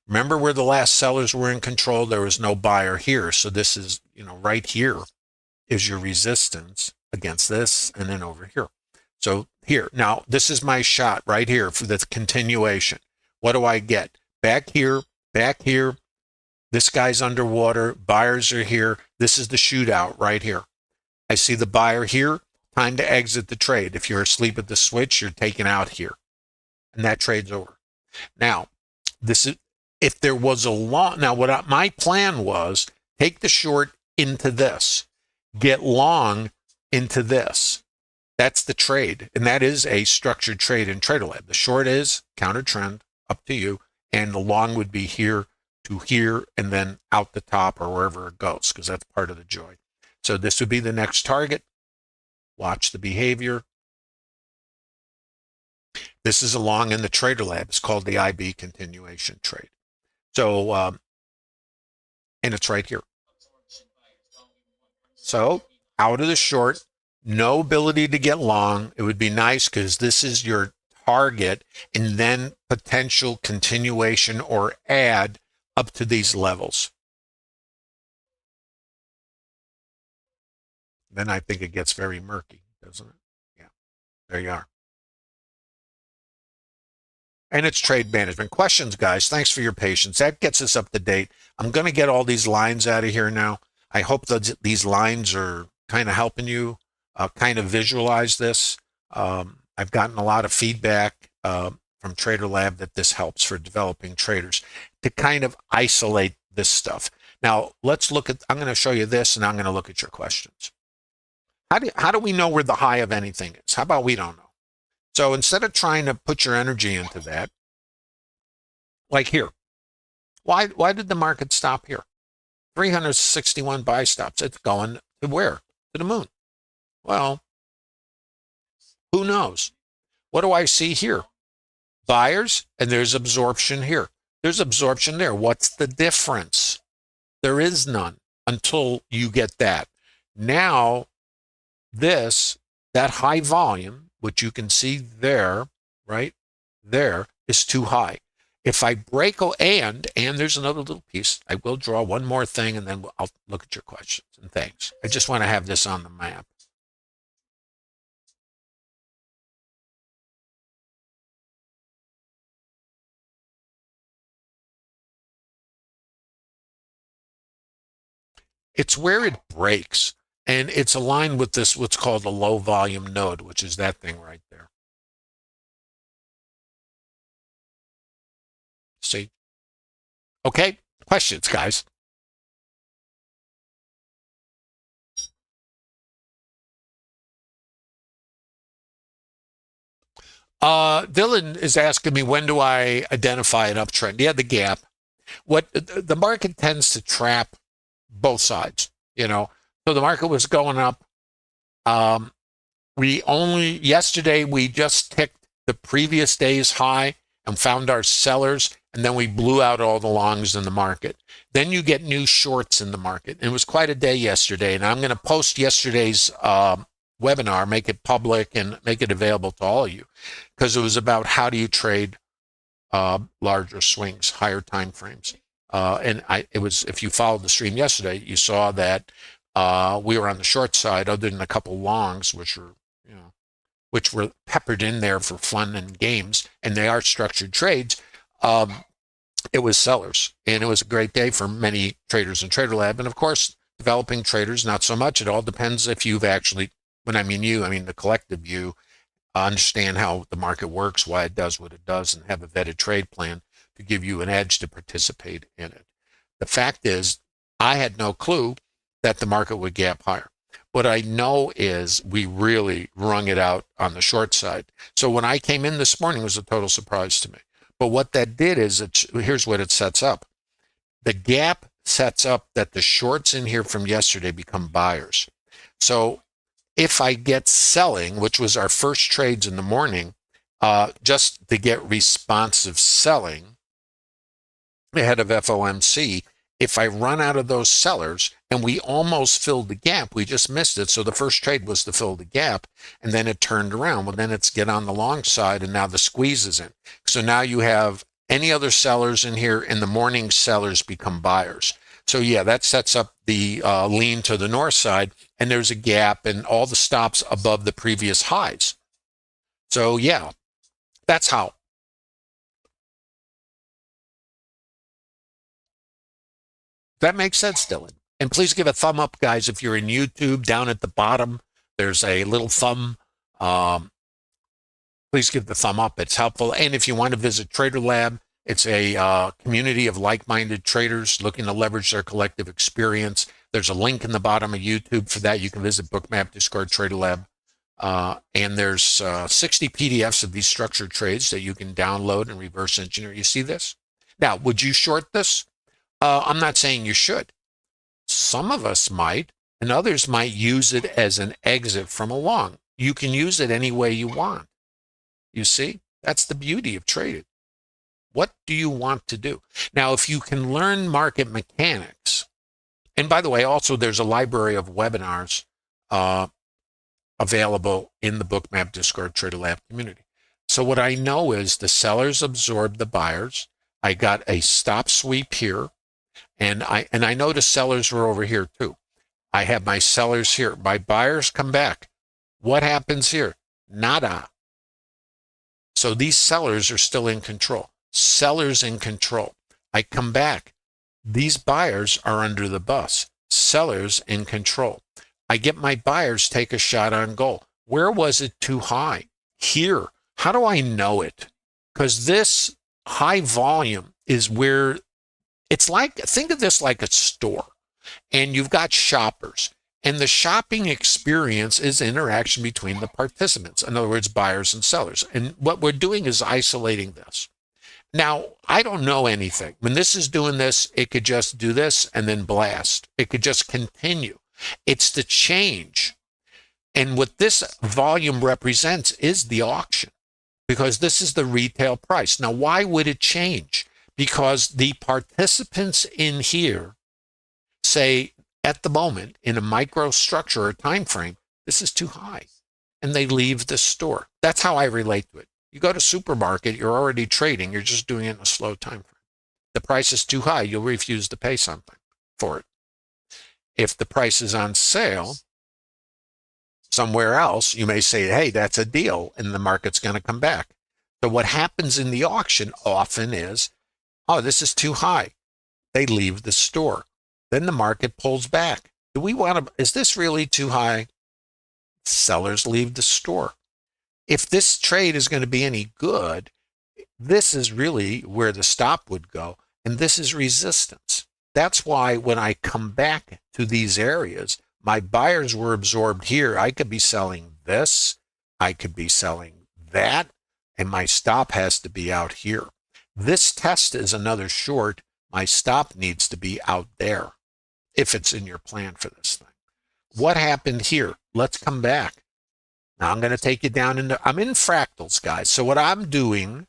Remember where the last sellers were in control? There was no buyer here. So this is, right here is your resistance against this and then over here. So here, now this is my shot right here for the continuation. What do I get? Back here, back here. This guy's underwater. Buyers are here. This is the shootout right here. I see the buyer here. Time to exit the trade. If you're asleep at the switch, you're taken out here. And that trade's over. Now, this is if there was a long. Now, my plan was take the short into this, get long into this. That's the trade, and that is a structured trade in TraderLab. The short is counter trend, up to you, and the long would be here to here and then out the top or wherever it goes, because that's part of the joy. So this would be the next target. Watch the behavior. This is a long in the TraderLab. It's called the IB continuation trade. So, and it's right here. So out of the short, no ability to get long. It would be nice because this is your target and then potential continuation or add up to these levels. Then I think it gets very murky, doesn't it? Yeah, there you are. And it's trade management. Questions, guys. Thanks for your patience. That gets us up to date. I'm going to get all these lines out of here now. I hope that these lines are kind of helping you kind of visualize this. I've gotten a lot of feedback from TraderLab that this helps for developing traders to kind of isolate this stuff. Now, let's look at, I'm going to show you this and I'm going to look at your questions. How do we know where the high of anything is? How about we don't know? So instead of trying to put your energy into that, like here, why did the market stop here? 361 buy stops. It's going to where? To the moon. Well, who knows? What do I see here? Buyers, and there's absorption here. There's absorption there. What's the difference? There is none until you get that. Now, that high volume, which you can see there, right there, is too high. If I break, and there's another little piece, I will draw one more thing and then I'll look at your questions and thanks. I just want to have this on the map. It's where it breaks, and it's aligned with this, what's called a low volume node, which is that thing right there. See? Okay, questions, guys? Dylan is asking me, when do I identify an uptrend? Yeah, the gap. What the market tends to trap both sides, So the market was going up. Yesterday we just ticked the previous day's high and found our sellers, and then we blew out all the longs in the market. Then you get new shorts in the market. And it was quite a day yesterday, and I'm going to post yesterday's webinar, make it public and make it available to all of you, because it was about how do you trade larger swings, higher time frames. If you followed the stream yesterday, you saw that we were on the short side, other than a couple longs, which were peppered in there for fun and games, and they are structured trades. It was sellers, and it was a great day for many traders in TraderLab. And of course, developing traders, not so much. It all depends if you've actually, when I mean you, I mean the collective you, understand how the market works, why it does what it does, and have a vetted trade plan to give you an edge to participate in it. The fact is, I had no clue that the market would gap higher. What I know is we really wrung it out on the short side. So when I came in this morning, it was a total surprise to me. But what that did is, here's what it sets up. The gap sets up that the shorts in here from yesterday become buyers. So if I get selling, which was our first trades in the morning, just to get responsive selling ahead of FOMC, if I run out of those sellers, and we almost filled the gap, we just missed it. So the first trade was to fill the gap, and then it turned around. Well, then it's get on the long side, and now the squeeze is in. So now you have any other sellers in here, and the morning sellers become buyers. So yeah, that sets up the lean to the north side, and there's a gap and all the stops above the previous highs. So yeah, that's how. That makes sense, Dylan. And please give a thumb up, guys, if you're in YouTube. Down at the bottom, there's a little thumb. Please give the thumb up. It's helpful. And if you want to visit TraderLab, it's a community of like-minded traders looking to leverage their collective experience. There's a link in the bottom of YouTube for that. You can visit Bookmap, Discord, TraderLab. And there's 60 PDFs of these structured trades that you can download and reverse engineer. You see this? Now, would you short this? I'm not saying you should. Some of us might, and others might use it as an exit from a long. You can use it any way you want. You see? That's the beauty of trading. What do you want to do? Now, if you can learn market mechanics, and by the way, also there's a library of webinars available in the Bookmap Discord TraderLab community. So what I know is the sellers absorb the buyers. I got a stop sweep here. And I know the sellers were over here too. I have my sellers here. My buyers come back. What happens here? Nada. So these sellers are still in control. Sellers in control. I come back. These buyers are under the bus. Sellers in control. I get my buyers take a shot on goal. Where was it too high? Here. How do I know it? Because this high volume is where it's like, think of this like a store, and you've got shoppers, and the shopping experience is interaction between the participants. In other words, buyers and sellers. And what we're doing is isolating this. Now, I don't know anything. When this is doing this, it could just do this and then blast. It could just continue. It's the change. And what this volume represents is the auction, because this is the retail price. Now, why would it change? Because the participants in here say, at the moment, in a microstructure or time frame, this is too high, and they leave the store. That's how I relate to it. You go to supermarket, you're already trading, you're just doing it in a slow time frame. The price is too high, you'll refuse to pay something for it. If the price is on sale somewhere else, you may say, hey, that's a deal, and the market's going to come back. So what happens in the auction often is, oh, this is too high. They leave the store. Then the market pulls back. Do we want to, is this really too high? Sellers leave the store. If this trade is going to be any good, this is really where the stop would go. And this is resistance. That's why when I come back to these areas, my buyers were absorbed here. I could be selling this. I could be selling that. And my stop has to be out here. This test is another short. My stop needs to be out there if it's in your plan for this thing. What happened here? Let's come back. Now I'm going to take you down into, I'm in fractals, guys. So what I'm doing,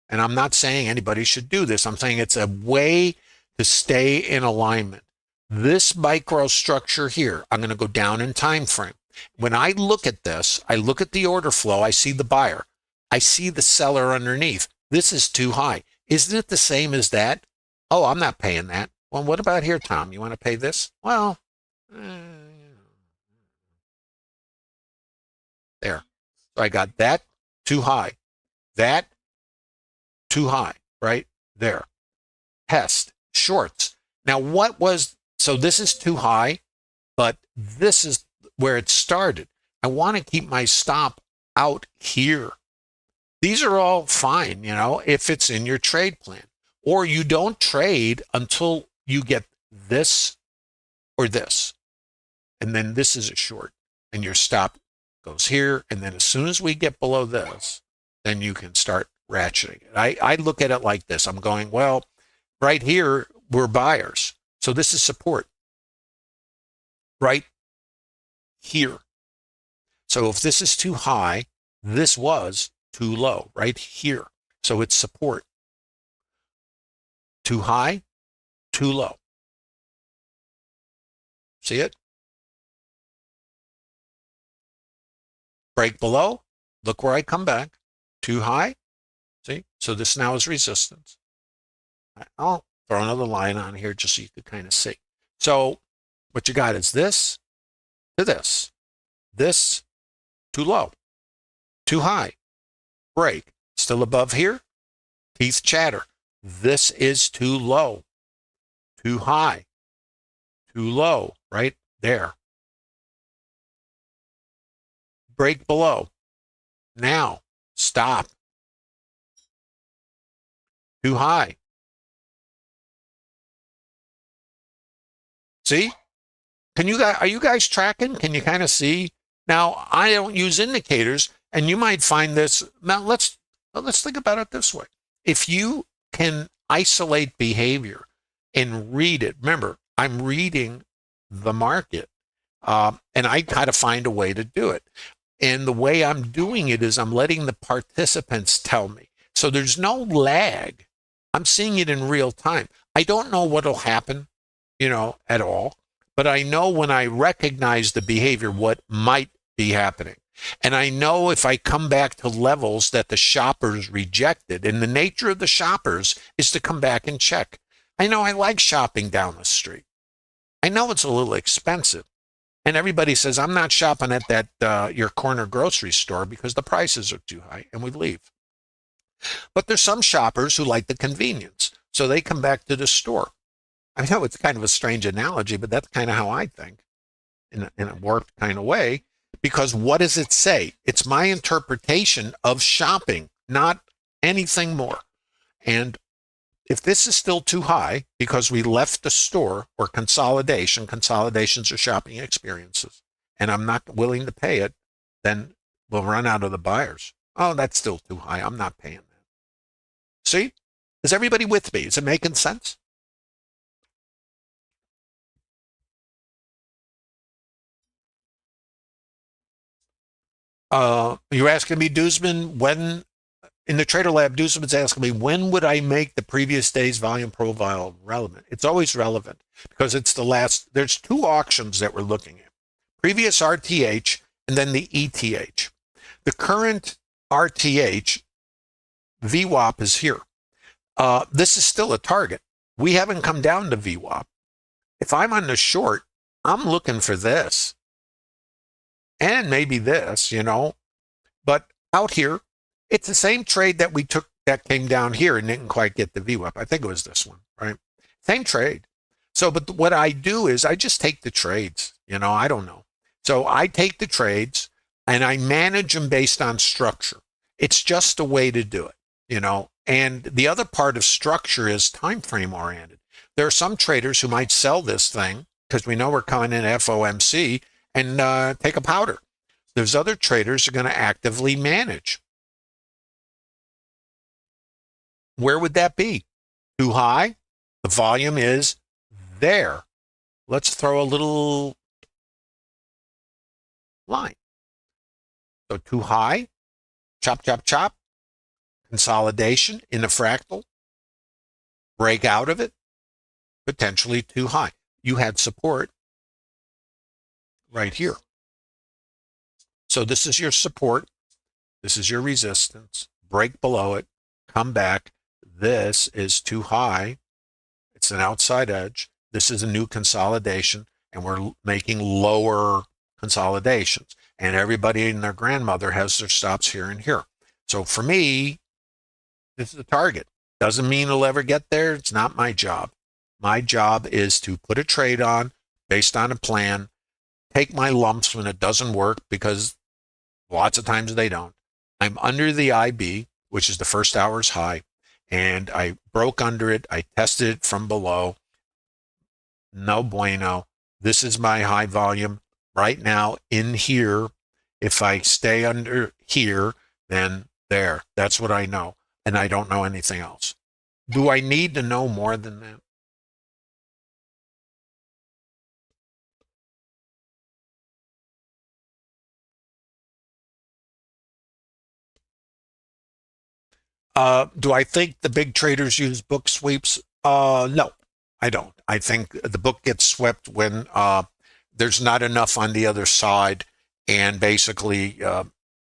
and I'm not saying anybody should do this, I'm saying it's a way to stay in alignment. This microstructure here, I'm going to go down in time frame. When I look at this, I look at the order flow, I see the buyer. I see the seller underneath. This is too high. Isn't it the same as that? Oh, I'm not paying that. Well, what about here, Tom? You want to pay this? Well, there. So I got that too high. That too high, right? There. Test. Shorts. Now, what was, so this is too high, but this is where it started. I want to keep my stop out here. These are all fine, you know, if it's in your trade plan. Or you don't trade until you get this or this. And then this is a short. And your stop goes here. And then as soon as we get below this, then you can start ratcheting it. I look at it like this. I'm going, well, right here, we're buyers. So this is support right here. So if this is too high, this was too low right here. So it's support. Too high, too low. See it? Break below. Look where I come back. Too high. See? So this now is resistance. I'll throw another line on here just so you could kind of see. So what you got is this to this. This too low. Too high. Break. Still above here. Teeth chatter. This is too low. Too high. Too low. Right there. Break below. Now. Stop. Too high. See? Are you guys tracking? Can you kind of see? Now, I don't use indicators, and you might find this. Now, let's think about it this way. If you can isolate behavior and read it, remember, I'm reading the market, and I try to find a way to do it. And the way I'm doing it is I'm letting the participants tell me. So there's no lag. I'm seeing it in real time. I don't know what'll happen, at all. But I know when I recognize the behavior, what might be happening. And I know if I come back to levels that the shoppers rejected, and the nature of the shoppers is to come back and check. I know I like shopping down the street. I know it's a little expensive. And everybody says, I'm not shopping at that your corner grocery store because the prices are too high, and we leave. But there's some shoppers who like the convenience, so they come back to the store. I know it's kind of a strange analogy, but that's kind of how I think in a warped kind of way, because what does it say? It's my interpretation of shopping, not anything more. And if this is still too high because we left the store or consolidations are shopping experiences, and I'm not willing to pay it, then we'll run out of the buyers. Oh, that's still too high. I'm not paying that. See? Is everybody with me? Is it making sense? You're asking me, Duzman, when in the TraderLab, Duzman's asking me, when would I make the previous day's volume profile relevant? It's always relevant because it's the last. There's two auctions that we're looking at: previous RTH and then the ETH. The current RTH VWAP is here. This is still a target. We haven't come down to VWAP. If I'm on the short, I'm looking for this. And maybe this, but out here, it's the same trade that we took that came down here and didn't quite get the VWAP. I think it was this one, right? Same trade. So, but what I do is I just take the trades, I don't know. So I take the trades and I manage them based on structure. It's just a way to do it, And the other part of structure is time frame oriented. There are some traders who might sell this thing because we know we're coming in FOMC and take a powder. There's other traders who are going to actively manage. Where would that be? Too high? The volume is there. Let's throw a little line. So too high, chop, chop, chop, consolidation in a fractal, break out of it, potentially too high. You had support right here. So this is your support. This is your resistance. Break below it. Come back. This is too high. It's an outside edge. This is a new consolidation, and we're making lower consolidations. And everybody and their grandmother has their stops here and here. So for me, this is the target. Doesn't mean it'll ever get there. It's not my job. My job is to put a trade on based on a plan, take my lumps when it doesn't work, because lots of times they don't. I'm under the IB, which is the first hour's high, and I broke under it. I tested it from below. No bueno. This is my high volume right now in here. If I stay under here, then there. That's what I know, and I don't know anything else. Do I need to know more than that? Do I think the big traders use book sweeps? No, I don't. I think the book gets swept when there's not enough on the other side, and basically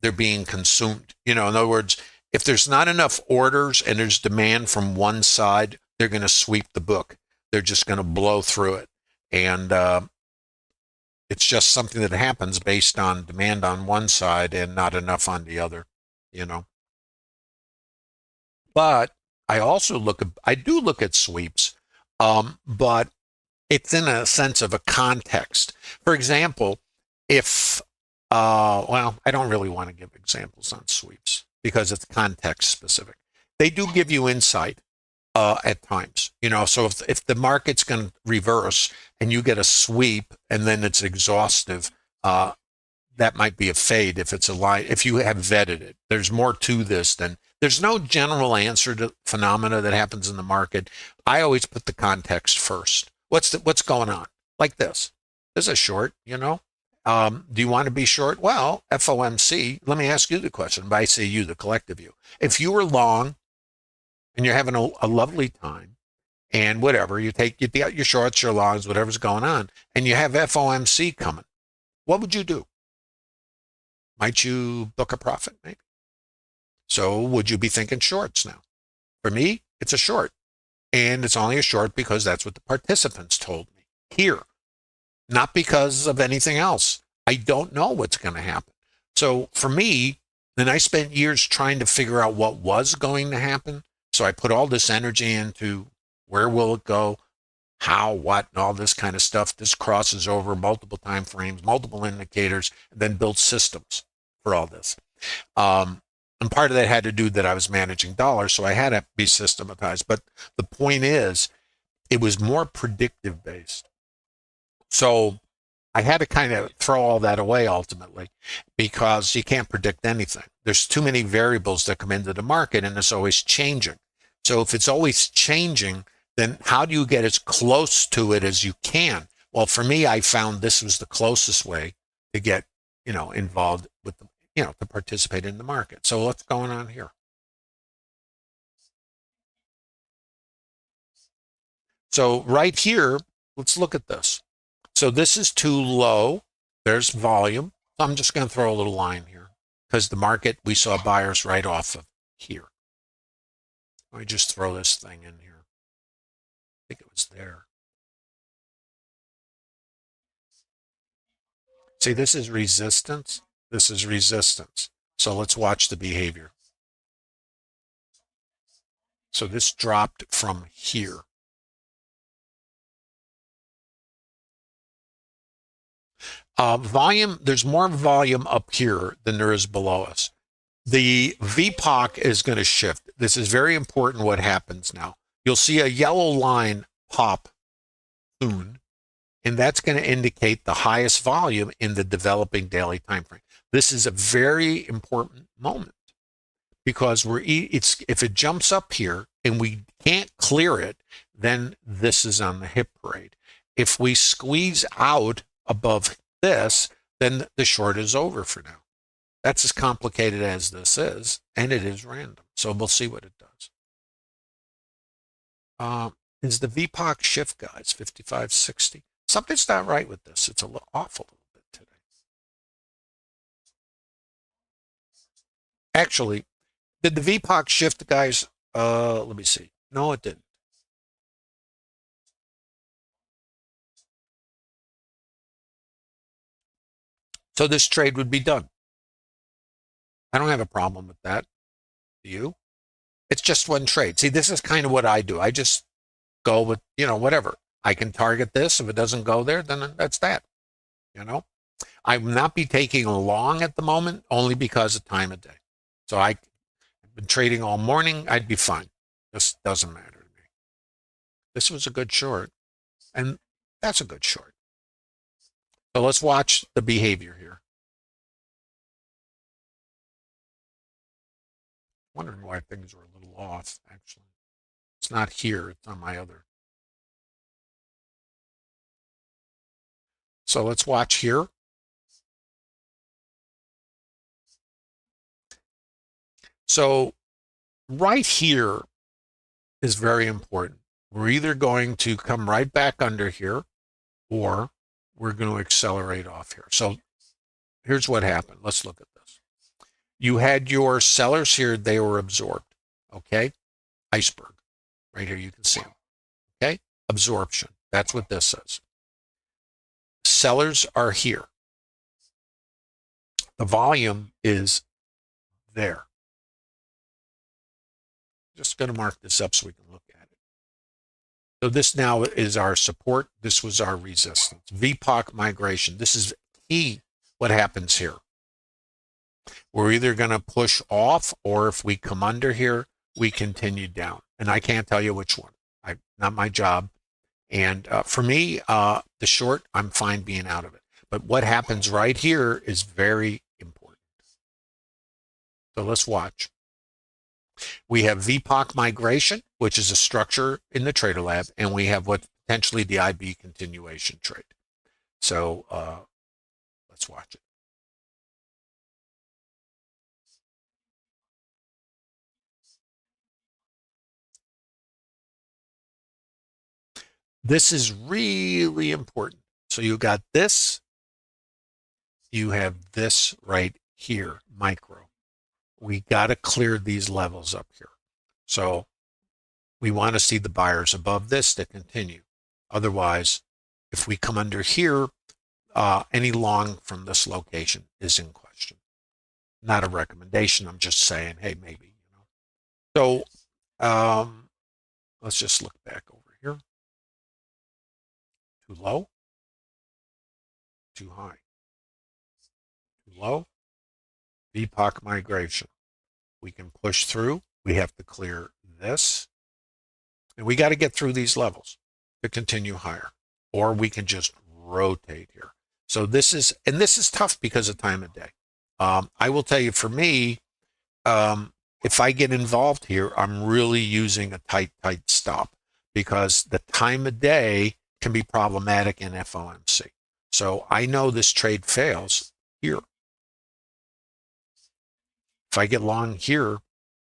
they're being consumed. In other words, if there's not enough orders and there's demand from one side, they're going to sweep the book. They're just going to blow through it, and it's just something that happens based on demand on one side and not enough on the other. You know. But I do look at sweeps, but it's in a sense of a context. For example, if, well, I don't really want to give examples on sweeps because it's context specific. They do give you insight at times, so if the market's going to reverse and you get a sweep and then it's exhaustive, that might be a fade if it's a line, if you have vetted it. There's more to this than, there's no general answer to phenomena that happens in the market. I always put the context first. What's going on? Like this. This is a short, do you want to be short? Well, FOMC, let me ask you the question. But I say you, the collective you. If you were long and you're having a lovely time and whatever, you got your shorts, your longs, whatever's going on, and you have FOMC coming, what would you do? Might you book a profit, maybe? So would you be thinking shorts now? For me, it's a short. And it's only a short because that's what the participants told me here, not because of anything else. I don't know what's going to happen. So for me, then I spent years trying to figure out what was going to happen. So I put all this energy into where will it go, how, what, and all this kind of stuff. This crosses over multiple time frames, multiple indicators, and then build systems for all this. And part of that had to do that I was managing dollars, so I had to be systematized. But the point is, it was more predictive based. So I had to kind of throw all that away ultimately because you can't predict anything. There's too many variables that come into the market and it's always changing. So if it's always changing, then how do you get as close to it as you can? Well, for me, I found this was the closest way to get, involved with the, to participate in the market. So what's going on here? So right here, let's look at this. So this is too low. There's volume. So I'm just going to throw a little line here because the market, we saw buyers right off of here. Let me just throw this thing in here. I think it was there. See, this is resistance. This is resistance. So let's watch the behavior. So this dropped from here. Volume, there's more volume up here than there is below us. The VPOC is going to shift. This is very important what happens now. You'll see a yellow line pop soon, and that's going to indicate the highest volume in the developing daily time frame. This is a very important moment because if it jumps up here and we can't clear it, then this is on the hip parade. If we squeeze out above this, then the short is over for now. That's as complicated as this is, and it is random. So we'll see what it does. Is the VPOC shift, guys, 55.60? Something's not right with this. It's a little off a little bit today. Actually, did the VPOC shift, guys? Let me see. No, it didn't. So this trade would be done. I don't have a problem with that. Do you? It's just one trade. See, this is kind of what I do. I just go with, whatever. I can target this. If it doesn't go there, then that's that. I will not be taking a long at the moment only because of time of day. So I've been trading all morning. I'd be fine. This doesn't matter to me. This was a good short, and that's a good short. So let's watch the behavior here. Wondering why things were a little off, actually. It's not here. It's on my other. So let's watch here. So right here is very important. We're either going to come right back under here or we're going to accelerate off here. So here's what happened. Let's look at this. You had your sellers here. They were absorbed. Okay. Iceberg. Right here, you can see them. Okay. Absorption. That's what this says. Sellers are here. The volume is there. Just going to mark this up so we can look at it. So this now is our support. This was our resistance. VPOC migration. This is key what happens here. We're either going to push off, or if we come under here, we continue down. And I can't tell you which one. Not my job. And for me, the short, I'm fine being out of it. But what happens right here is very important. So let's watch. We have VPOC migration, which is a structure in the TraderLab, and we have what potentially the IB continuation trade. So let's watch it. This is really important. So you got this, you have this right here, micro. We got to clear these levels up here. So we want to see the buyers above this to continue. Otherwise, if we come under here, any long from this location is in question. Not a recommendation. I'm just saying, hey, maybe. So let's just look back over here. Too low, too high, too low. VPOC migration. We can push through. We have to clear this. And we got to get through these levels to continue higher. Or we can just rotate here. So this is tough because of time of day. I will tell you, for me, if I get involved here, I'm really using a tight stop, because the time of day can be problematic in FOMC. So I know this trade fails here. If I get long here,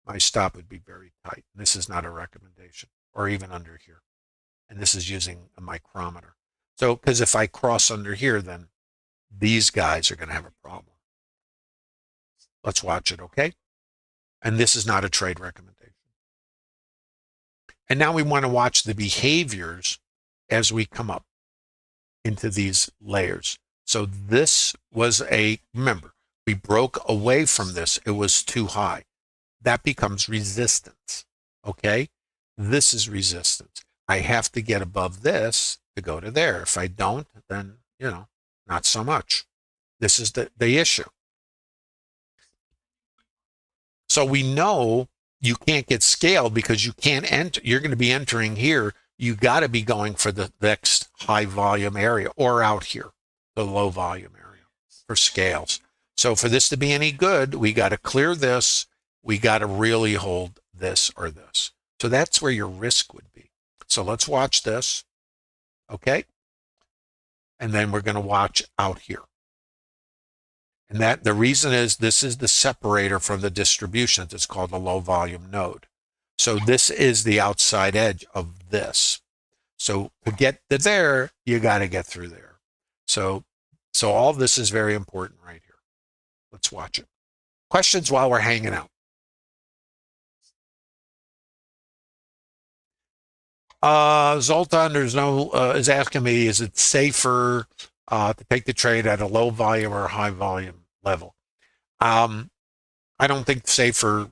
my stop would be very tight. This is not a recommendation, or even under here. And this is using a micrometer. So, because if I cross under here, then these guys are going to have a problem. Let's watch it, okay? And this is not a trade recommendation. And now we want to watch the behaviors as we come up into these layers. So this was remember, we broke away from this. It was too high. That becomes resistance, okay? This is resistance. I have to get above this to go to there. If I don't, then, not so much. This is the issue. So we know you can't get scaled because you can't enter. You're going to be entering here. You got to be going for the next high volume area, or out here, the low volume area for scales. So for this to be any good, we got to clear this. We got to really hold this or this. So that's where your risk would be. So let's watch this. Okay. And then we're going to watch out here. And that the reason is this is the separator from the distribution. It's called the low volume node. So this is the outside edge of this. So to get to there, you got to get through there. So all this is very important right here. Let's watch it. Questions while we're hanging out. Zoltan is asking me, is it safer to take the trade at a low volume or a high volume level? I don't think safer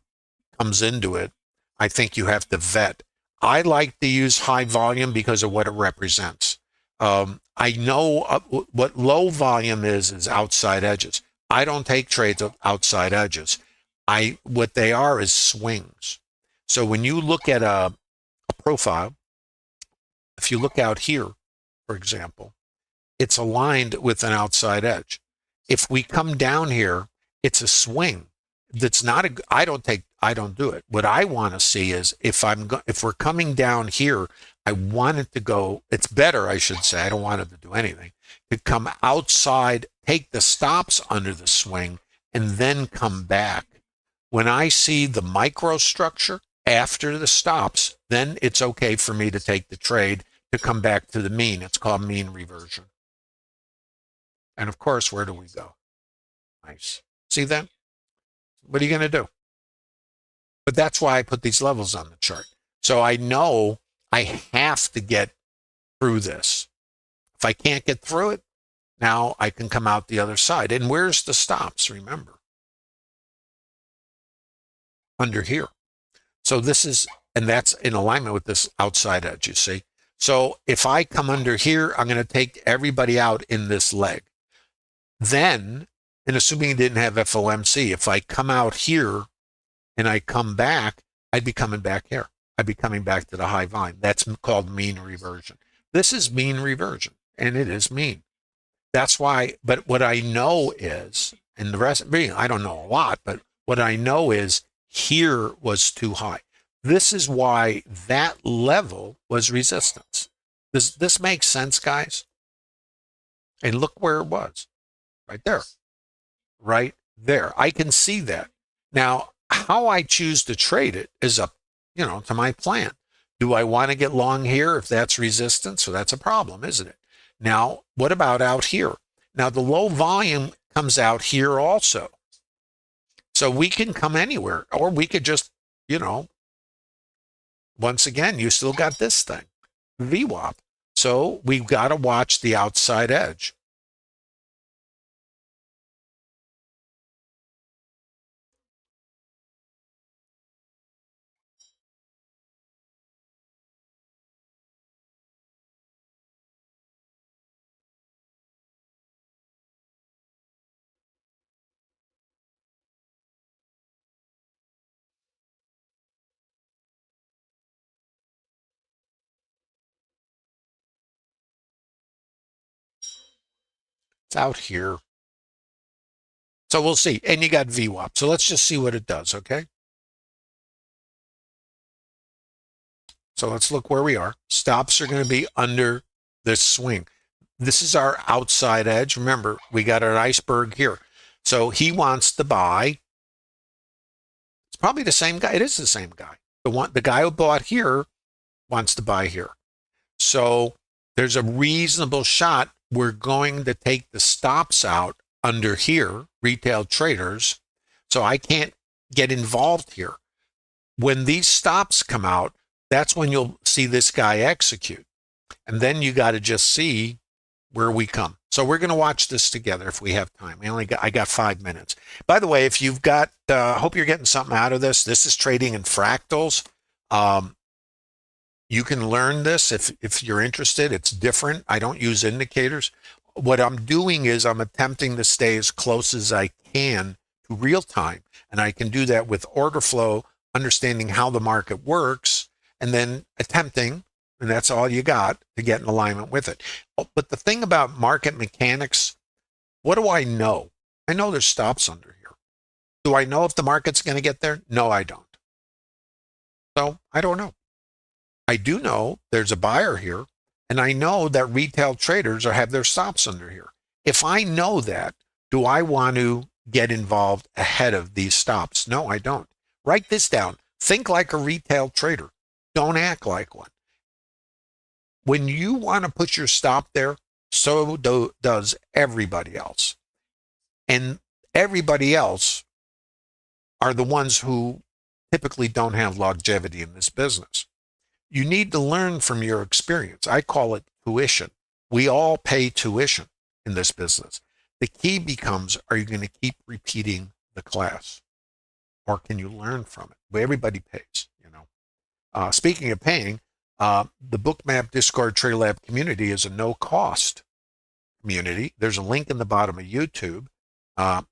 comes into it. I think you have to vet. I like to use high volume because of what it represents. I know what low volume is outside edges. I don't take trades of outside edges. What they are is swings. So when you look at a profile, if you look out here, for example, it's aligned with an outside edge. If we come down here, it's a swing. That's not I don't do it. What I want to see is if we're coming down here, I want it to go, it's better, I should say, I don't want it to do anything, to come outside, take the stops under the swing, and then come back When I see the microstructure after the stops, then it's okay for me to take the trade to come back to the mean. It's called mean reversion. And of course, where do we go? Nice. See that? What are you going to do? But that's why I put these levels on the chart. So I know I have to get through this. If I can't get through it, now I can come out the other side. And where's the stops? Remember, under here. So this is, and that's in alignment with this outside edge, you see. So if I come under here, I'm going to take everybody out in this leg. Then, and assuming it didn't have FOMC, if I come out here and I come back, I'd be coming back here. I'd be coming back to the high volume. That's called mean reversion. This is mean reversion, and it is mean. That's why, but what I know is, and the rest, I don't know a lot, but what I know is here was too high. This is why that level was resistance. This makes sense, guys? And look where it was. Right there. Right there. I can see that. Now, how I choose to trade it is up, to my plan. Do I want to get long here if that's resistance? So that's a problem, isn't it? Now, what about out here? Now, the low volume comes out here also. So we can come anywhere, or we could just, once again, you still got this thing, VWAP. So we've got to watch the outside edge. It's out here. So we'll see. And you got VWAP. So let's just see what it does, okay? So let's look where we are. Stops are going to be under this swing. This is our outside edge. Remember, we got an iceberg here. So he wants to buy. It's probably the same guy. It is the same guy. The guy who bought here wants to buy here. So there's a reasonable shot we're going to take the stops out under here, retail traders. So I can't get involved here. When these stops come out, that's when you'll see this guy execute. And then you got to just see where we come. So we're going to watch this together if we have time. I got 5 minutes. By the way, if you've got, hope you're getting something out of this. This is trading in fractals. You can learn this if you're interested. It's different. I don't use indicators. What I'm doing is I'm attempting to stay as close as I can to real time. And I can do that with order flow, understanding how the market works, and then attempting, and that's all you got, to get in alignment with it. But the thing about market mechanics, what do I know? I know there's stops under here. Do I know if the market's going to get there? No, I don't. So I don't know. I do know there's a buyer here, and I know that retail traders have their stops under here. If I know that, do I want to get involved ahead of these stops? No, I don't. Write this down. Think like a retail trader. Don't act like one. When you want to put your stop there, so does everybody else. And everybody else are the ones who typically don't have longevity in this business. You need to learn from your experience. I call it tuition. We all pay tuition in this business. The key becomes, are you going to keep repeating the class? Or can you learn from it? But everybody pays, Speaking of paying, the Bookmap Discord TraderLab community is a no-cost community. There's a link in the bottom of YouTube.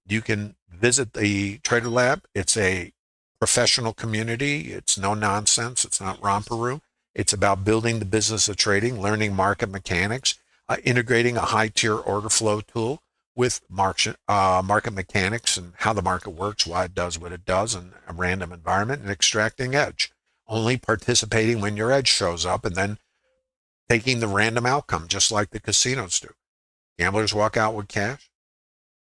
You can visit the TraderLab. It's a professional community. It's no nonsense. It's not romper room. It's about building the business of trading, learning market mechanics, integrating a high-tier order flow tool with market mechanics and how the market works, why it does what it does in a random environment, and extracting edge. Only participating when your edge shows up, and then taking the random outcome, just like the casinos do. Gamblers walk out with cash.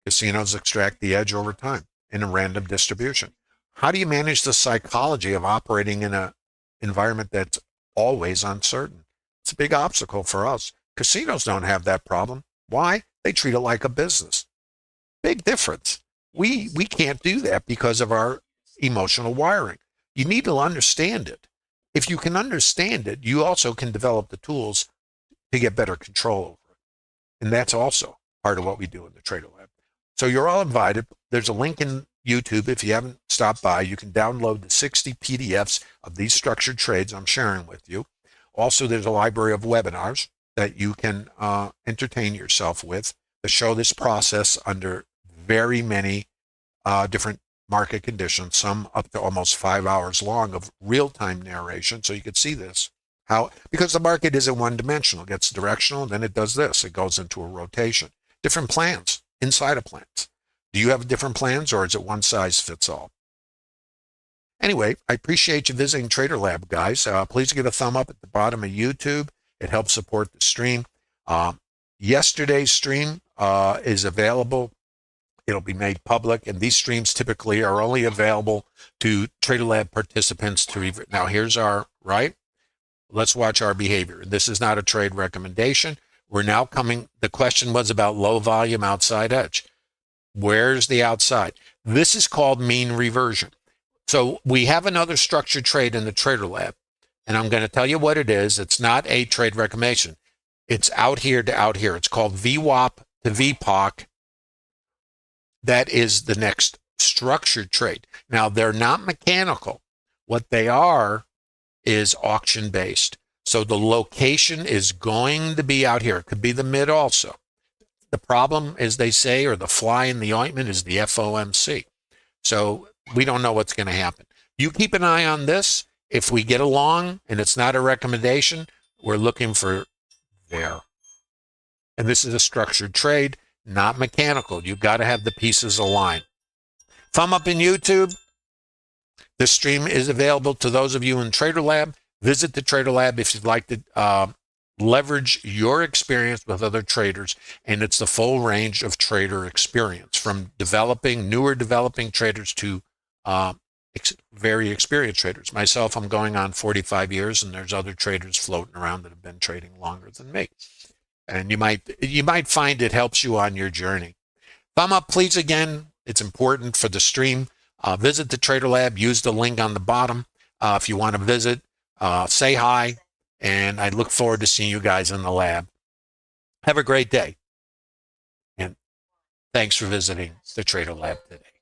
Casinos extract the edge over time in a random distribution. How do you manage the psychology of operating in an environment that's always uncertain? It's a big obstacle for us. Casinos don't have that problem. Why? They treat it like a business. Big difference. We can't do that because of our emotional wiring. You need to understand it. If you can understand it, you also can develop the tools to get better control over it. And that's also part of what we do in the TraderLab. So you're all invited. There's a link in YouTube. If you haven't stopped by, you can download the 60 PDFs of these structured trades I'm sharing with you. Also, there's a library of webinars that you can entertain yourself with to show this process under very many different market conditions, some up to almost 5 hours long of real-time narration, so you could see this. How, because the market isn't one-dimensional. It gets directional, then it does this. It goes into a rotation. Different plans inside of plans. Do you have different plans, or is it one size fits all? Anyway, I appreciate you visiting TraderLab, guys. Please give a thumb up at the bottom of YouTube. It helps support the stream. Yesterday's stream is available. It'll be made public, and these streams typically are only available to TraderLab participants to review. Now, here's our, right? Let's watch our behavior. This is not a trade recommendation. We're now coming, the question was about low volume outside edge. Where's the outside? This is called mean reversion. So we have another structured trade in the TraderLab, and I'm going to tell you what it is. It's not a trade recommendation. It's out here to out here. It's called VWAP to VPOC. That is the next structured trade. Now, they're not mechanical. What they are is auction-based. So the location is going to be out here. It could be the mid also. The problem, as they say, or the fly in the ointment, is the FOMC. So we don't know what's going to happen. You keep an eye on this. If we get along and it's not a recommendation, we're looking for there. And this is a structured trade, not mechanical. You've got to have the pieces aligned. Thumb up in YouTube. This stream is available to those of you in TraderLab. Visit the TraderLab if you'd like to leverage your experience with other traders, and it's the full range of trader experience, from newer developing traders to very experienced traders. Myself, I'm going on 45 years, and there's other traders floating around that have been trading longer than me. And you might find it helps you on your journey. Thumb up, please, again. It's important for the stream. Visit the TraderLab. Use the link on the bottom if you want to visit. Say hi, and I look forward to seeing you guys in the lab. Have a great day, and thanks for visiting the TraderLab today.